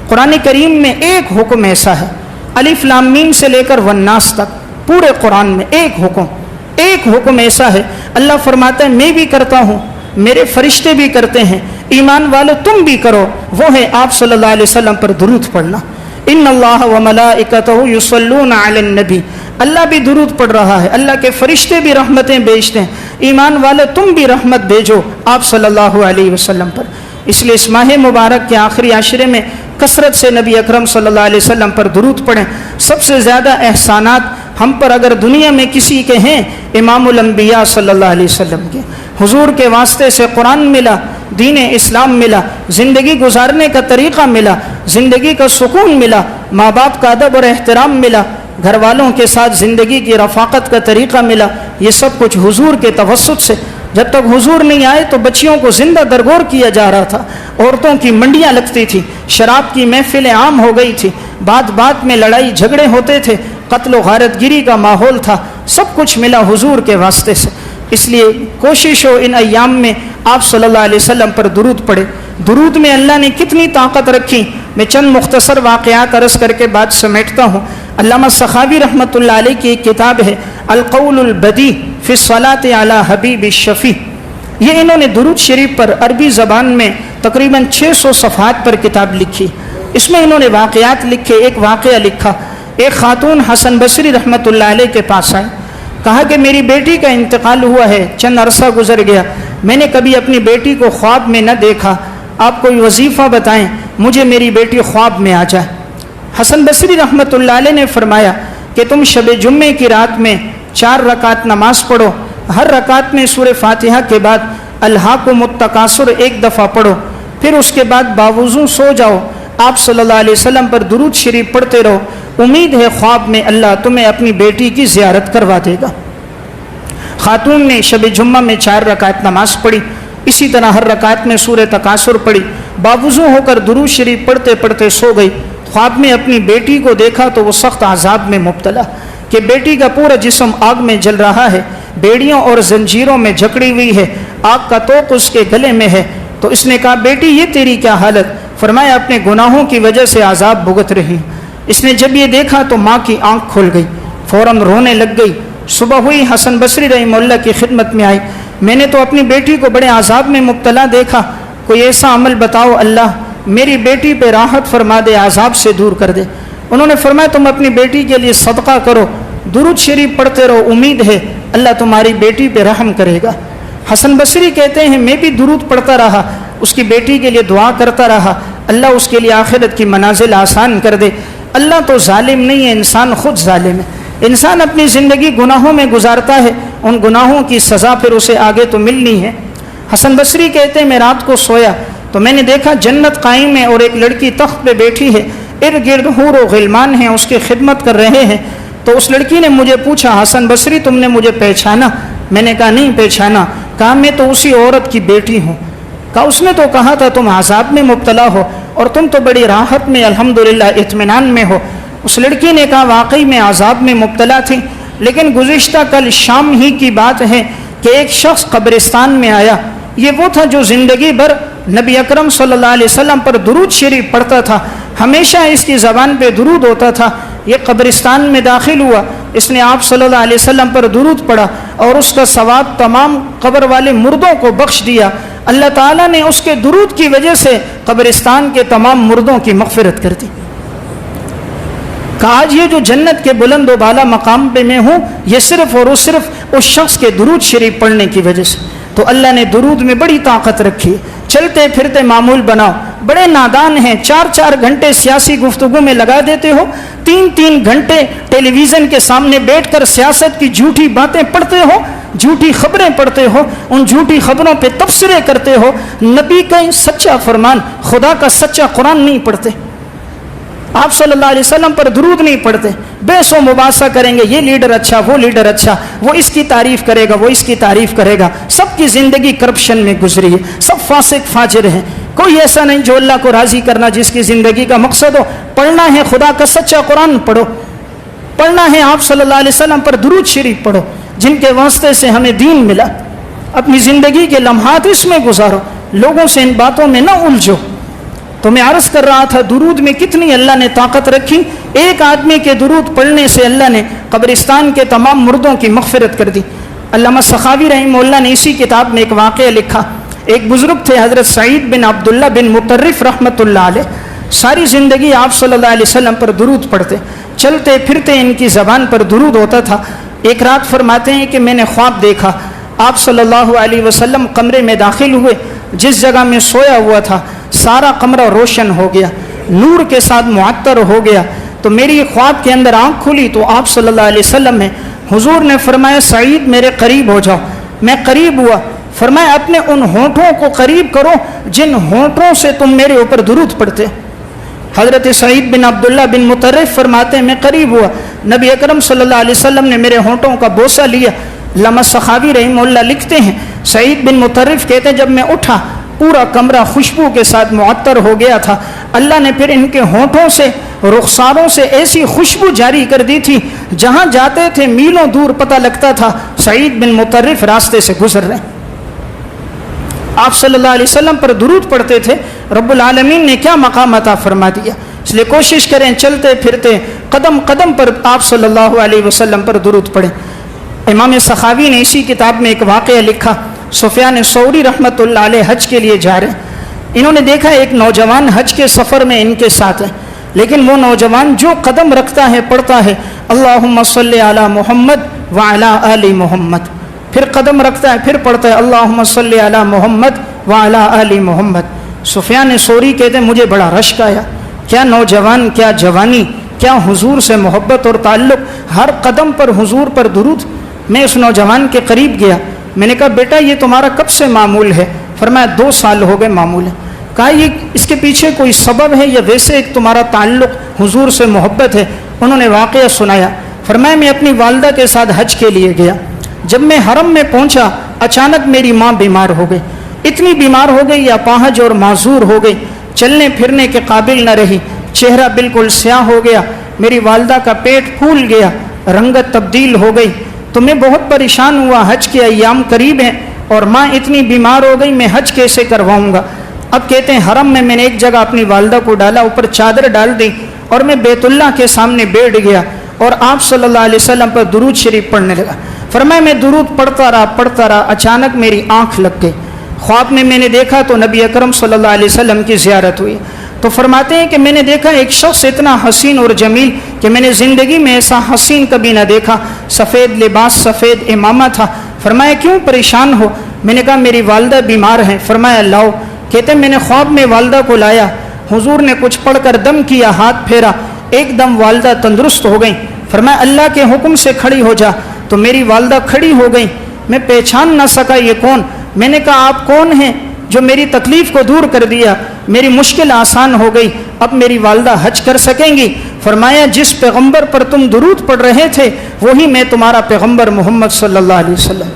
قرآن کریم میں ایک حکم ایسا ہے، الف لام میم سے لے کر والناس تک پورے قرآن میں ایک حکم ایسا ہے، اللہ فرماتا ہے میں بھی کرتا ہوں، میرے فرشتے بھی کرتے ہیں، ایمان والو تم بھی کرو، وہ ہے آپ صلی اللہ علیہ وسلم پر درود پڑھنا۔ ان اللہ و ملائکتہ یصلون علی النبی، اللہ بھی درود پڑھ رہا ہے، اللہ کے فرشتے بھی رحمتیں بھیجتے ہیں، ایمان والے تم بھی رحمت بھیجو آپ صلی اللہ علیہ وسلم پر۔ اس لیے اس ماہ مبارک کے آخری عشرے میں کثرت سے نبی اکرم صلی اللہ علیہ وسلم پر درود پڑھیں۔ سب سے زیادہ احسانات ہم پر اگر دنیا میں کسی کے ہیں، امام الانبیاء صلی اللہ علیہ وسلم کے، حضور کے واسطے سے قرآن ملا، دین اسلام ملا، زندگی گزارنے کا طریقہ ملا، زندگی کا سکون ملا، ماں باپ کا ادب اور احترام ملا، گھر والوں کے ساتھ زندگی کی رفاقت کا طریقہ ملا۔ یہ سب کچھ حضور کے توسط سے۔ جب تک حضور نہیں آئے تو بچیوں کو زندہ درگور کیا جا رہا تھا، عورتوں کی منڈیاں لگتی تھی، شراب کی محفلیں عام ہو گئی تھی، بات بات میں لڑائی جھگڑے ہوتے تھے، قتل و غارت گری کا ماحول تھا، سب کچھ ملا حضور کے واسطے سے۔ اس لیے کوشش ہو ان ایام میں آپ صلی اللہ علیہ وسلم پر درود پڑھے۔ درود میں اللہ نے کتنی طاقت رکھی، میں چند مختصر واقعات عرض کر کے بات سمیٹتا ہوں۔ علامہ سخاوی رحمۃ اللہ علیہ کی ایک کتاب ہے القول البدیع فی الصلاۃ علی حبیب الشفیع، یہ انہوں نے درود شریف پر عربی زبان میں تقریباً 600 صفحات پر کتاب لکھی۔ اس میں انہوں نے واقعات لکھے۔ ایک واقعہ لکھا، ایک خاتون حسن بصری رحمۃ اللہ علیہ کے پاس آئی، کہا کہ میری بیٹی کا انتقال ہوا ہے، چند عرصہ گزر گیا، میں نے کبھی اپنی بیٹی کو خواب میں نہ دیکھا، آپ کوئی وظیفہ بتائیں مجھے میری بیٹی خواب میں آ جائے۔ حسن بصری رحمۃ اللہ علیہ نے فرمایا کہ تم شب جمعے کی رات میں 4 رکعت نماز پڑھو، ہر رکعت میں سورہ فاتحہ کے بعد الہاکم التکاثر 1 دفعہ پڑھو، پھر اس کے بعد باوضو سو جاؤ، آپ صلی اللہ علیہ وسلم پر درود شریف پڑھتے رہو، امید ہے خواب میں اللہ تمہیں اپنی بیٹی کی زیارت کروا دے گا۔ خاتون نے شب جمعہ میں 4 رکعت نماز پڑھی، اسی طرح ہر رکعت میں سورہ تکاثر پڑھی، باوضو ہو کر درود شریف پڑھتے پڑھتے سو گئی۔ خواب میں اپنی بیٹی کو دیکھا تو وہ سخت عذاب میں مبتلا کہ بیٹی کا پورا جسم آگ میں جل رہا ہے، بیڑیوں اور زنجیروں میں جکڑی ہوئی ہے، آگ کا توق اس کے گلے میں ہے۔ تو اس نے کہا بیٹی یہ تیری کیا حالت؟ فرمایا اپنے گناہوں کی وجہ سے عذاب بھگت رہی۔ اس نے جب یہ دیکھا تو ماں کی آنکھ کھل گئی، فوراً رونے لگ گئی۔ صبح ہوئی، حسن بصری رحمہ اللہ کی خدمت میں آئی، میں نے تو اپنی بیٹی کو بڑے عذاب میں مبتلا دیکھا، کوئی ایسا عمل بتاؤ اللہ میری بیٹی پہ راحت فرما دے، عذاب سے دور کر دے۔ انہوں نے فرمایا تم اپنی بیٹی کے لیے صدقہ کرو، درود شریف پڑھتے رہو، امید ہے اللہ تمہاری بیٹی پہ رحم کرے گا۔ حسن بصری کہتے ہیں میں بھی درود پڑھتا رہا، اس کی بیٹی کے لیے دعا کرتا رہا، اللہ اس کے لیے آخرت کی منازل آسان کر دے۔ اللہ تو ظالم نہیں ہے، انسان خود ظالم ہے۔ انسان اپنی زندگی گناہوں میں گزارتا ہے، ان گناہوں کی سزا پھر اسے آگے تو ملنی ہے۔ حسن بصری کہتے ہیں میں رات کو سویا تو میں نے دیکھا جنت قائم ہے اور ایک لڑکی تخت پہ بیٹھی ہے، ارد گرد حور و غلمان ہیں اس کی خدمت کر رہے ہیں۔ تو اس لڑکی نے مجھے پوچھا حسن بصری تم نے مجھے پہچانا؟ میں نے کہا نہیں پہچانا۔ کہا میں تو اسی عورت کی بیٹی ہوں۔ کہا اس نے تو کہا تھا تم عذاب میں مبتلا ہو اور تم تو بڑی راحت میں الحمدللہ اطمینان میں ہو۔ اس لڑکی نے کہا واقعی میں عذاب میں مبتلا تھی، لیکن گزشتہ کل شام ہی کی بات ہے کہ ایک شخص قبرستان میں آیا. یہ وہ تھا جو زندگی بھر نبی اکرم صلی اللہ علیہ وسلم پر درود شریف پڑھتا تھا, ہمیشہ اس کی زبان پہ درود ہوتا تھا. یہ قبرستان میں داخل ہوا, اس نے آپ صلی اللہ علیہ وسلم پر درود پڑھا اور اس کا ثواب تمام قبر والے مردوں کو بخش دیا. اللہ تعالیٰ نے اس کے درود کی وجہ سے قبرستان کے تمام مردوں کی مغفرت کر دی. کہ آج یہ جو جنت کے بلند و بالا مقام پہ میں ہوں, یہ صرف اور صرف اس شخص کے درود شریف پڑھنے کی وجہ سے. تو اللہ نے درود میں بڑی طاقت رکھی. چلتے پھرتے معمول بناؤ. بڑے نادان ہیں, 4 گھنٹے سیاسی گفتگو میں لگا دیتے ہو, 3 گھنٹے ٹیلی ویژن کے سامنے بیٹھ کر سیاست کی جھوٹی باتیں پڑھتے ہو, جھوٹی خبریں پڑھتے ہو, ان جھوٹی خبروں پہ تبصرے کرتے ہو. نبی کا سچا فرمان, خدا کا سچا قرآن نہیں پڑھتے, آپ صلی اللہ علیہ وسلم پر درود نہیں پڑھتے. بحث و مباحثہ کریں گے, یہ لیڈر اچھا, وہ لیڈر اچھا, وہ اس کی تعریف کرے گا, وہ اس کی تعریف کرے گا. سب کی زندگی کرپشن میں گزری ہے, سب فاسق فاجر ہیں. کوئی ایسا نہیں جو اللہ کو راضی کرنا جس کی زندگی کا مقصد ہو. پڑھنا ہے خدا کا سچا قرآن پڑھو, پڑھنا ہے آپ صلی اللہ علیہ وسلم پر درود شریف پڑھو, جن کے واسطے سے ہمیں دین ملا. اپنی زندگی کے لمحات اس میں گزارو, لوگوں سے ان باتوں میں نہ الجھو. تو میں عرض کر رہا تھا درود میں کتنی اللہ نے طاقت رکھی. ایک آدمی کے درود پڑھنے سے اللہ نے قبرستان کے تمام مردوں کی مغفرت کر دی. علامہ سخاوی رحمہ اللہ نے اسی کتاب میں ایک واقعہ لکھا. ایک بزرگ تھے حضرت سعید بن عبداللہ بن مطرف رحمۃ اللہ علیہ, ساری زندگی آپ صلی اللہ علیہ وسلم پر درود پڑھتے, چلتے پھرتے ان کی زبان پر درود ہوتا تھا. ایک رات فرماتے ہیں کہ میں نے خواب دیکھا, آپ صلی اللہ علیہ وسلم کمرے میں داخل ہوئے, جس جگہ میں سویا ہوا تھا سارا کمرہ روشن ہو گیا, نور کے ساتھ معطر ہو گیا. تو میری خواب کے اندر آنکھ کھلی تو آپ صلی اللہ علیہ وسلم ہیں. حضور نے فرمایا سعید میرے قریب ہو جاؤ. میں قریب ہوا. فرمایا اپنے ان ہونٹوں کو قریب کرو جن ہونٹوں سے تم میرے اوپر درود پڑھتے. حضرت سعید بن عبداللہ بن مطرف فرماتے ہیں میں قریب ہوا, نبی اکرم صلی اللہ علیہ وسلم نے میرے ہونٹوں کا بوسہ لیا. علامہ سخاوی رحمہ اللہ لکھتے ہیں سعید بن مطرف کہتے ہیں جب میں اٹھا پورا کمرہ خوشبو کے ساتھ معطر ہو گیا تھا. اللہ نے پھر ان کے ہونٹوں سے رخساروں سے ایسی خوشبو جاری کر دی تھی, جہاں جاتے تھے میلوں دور پتہ لگتا تھا سعید بن مطرف راستے سے گزر رہے. آپ صلی اللہ علیہ وسلم پر درود پڑھتے تھے, رب العالمین نے کیا مقام عطا فرما دیا. اس لیے کوشش کریں چلتے پھرتے قدم قدم پر آپ صلی اللہ علیہ وسلم پر درود پڑھیں. امام سخاوی نے اسی کتاب میں ایک واقعہ لکھا. سفیان ثوری رحمۃ اللہ علیہ حج کے لیے جا رہے ہیں. انہوں نے دیکھا ایک نوجوان حج کے سفر میں ان کے ساتھ ہے, لیکن وہ نوجوان جو قدم رکھتا ہے پڑھتا ہے اللہم صلی علی محمد وعلی آل محمد, پھر قدم رکھتا ہے پھر پڑھتا ہے اللہم صلی علی محمد وعلی آل محمد. سفیان ثوری کہتے ہیں مجھے بڑا رشک آیا, کیا نوجوان, کیا جوانی, کیا حضور سے محبت اور تعلق, ہر قدم پر حضور پر درود. میں اس نوجوان کے قریب گیا, میں نے کہا بیٹا یہ تمہارا کب سے معمول ہے؟ فرمایا 2 سال ہو گئے معمول ہے. کہا یہ اس کے پیچھے کوئی سبب ہے یا ویسے ایک تمہارا تعلق حضور سے محبت ہے؟ انہوں نے واقعہ سنایا. فرمایا میں اپنی والدہ کے ساتھ حج کے لیے گیا. جب میں حرم میں پہنچا اچانک میری ماں بیمار ہو گئی, اتنی بیمار ہو گئی یا اپاہج اور معذور ہو گئی, چلنے پھرنے کے قابل نہ رہی, چہرہ بالکل سیاہ ہو گیا, میری والدہ کا پیٹ پھول گیا, رنگت تبدیل ہو گئی. تو میں بہت پریشان ہوا, حج کے ایام قریب ہیں اور ماں اتنی بیمار ہو گئی, میں حج کیسے کرواؤں گا؟ اب کہتے ہیں حرم میں میں نے ایک جگہ اپنی والدہ کو ڈالا, اوپر چادر ڈال دی اور میں بیت اللہ کے سامنے بیٹھ گیا اور آپ صلی اللہ علیہ وسلم پر درود شریف پڑھنے لگا. فرمایا میں درود پڑھتا رہا, اچانک میری آنکھ لگ گئی. خواب میں نے دیکھا تو نبی اکرم صلی اللہ علیہ وسلم کی زیارت ہوئی. تو فرماتے ہیں کہ میں نے دیکھا ایک شخص اتنا حسین اور جمیل کہ میں نے زندگی میں ایسا حسین کبھی نہ دیکھا, سفید لباس, سفید امامہ تھا. فرمایا کیوں پریشان ہو؟ میں نے کہا میری والدہ بیمار ہیں. فرمایا لاؤ. کہتے ہیں میں نے خواب میں والدہ کو لایا, حضور نے کچھ پڑھ کر دم کیا, ہاتھ پھیرا, ایک دم والدہ تندرست ہو گئیں. فرمایا اللہ کے حکم سے کھڑی ہو جا. تو میری والدہ کھڑی ہو گئیں. میں پہچان نہ سکا یہ کون. میں نے کہا آپ کون ہیں جو میری تکلیف کو دور کر دیا, میری مشکل آسان ہو گئی, اب میری والدہ حج کر سکیں گی. فرمایا جس پیغمبر پر تم درود پڑھ رہے تھے وہی میں تمہارا پیغمبر محمد صلی اللہ علیہ وسلم.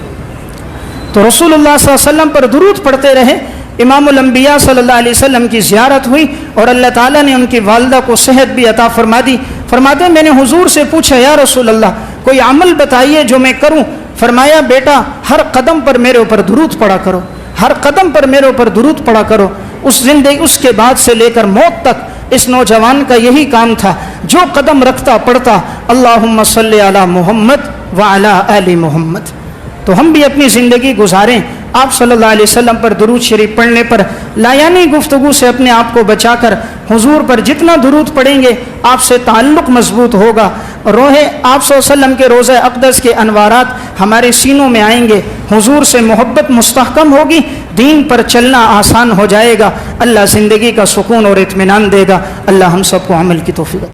تو رسول اللہ صلی اللہ علیہ وسلم پر درود پڑھتے رہے. امام الانبیاء صلی اللہ علیہ وسلم کی زیارت ہوئی اور اللہ تعالیٰ نے ان کی والدہ کو صحت بھی عطا فرما دی. فرماتے ہیں میں نے حضور سے پوچھا یا رسول اللہ کوئی عمل بتائیے جو میں کروں. فرمایا بیٹا ہر قدم پر میرے اوپر درود پڑھا کرو, ہر قدم پر میرے اوپر درود پڑھا کرو. اس کے بعد سے لے کر موت تک اس نوجوان کا یہی کام تھا, جو قدم رکھتا پڑھتا اللہم صلی علی محمد وعلی آل محمد. تو ہم بھی اپنی زندگی گزاریں آپ صلی اللہ علیہ وسلم پر درود شریف پڑھنے پر, لایانی گفتگو سے اپنے آپ کو بچا کر حضور پر جتنا درود پڑھیں گے آپ سے تعلق مضبوط ہوگا. روح آپ صلی اللہ علیہ وسلم کے روضہ اقدس کے انوارات ہمارے سینوں میں آئیں گے, حضور سے محبت مستحکم ہوگی, دین پر چلنا آسان ہو جائے گا. اللہ زندگی کا سکون اور اطمینان دے گا. اللہ ہم سب کو عمل کی توفیق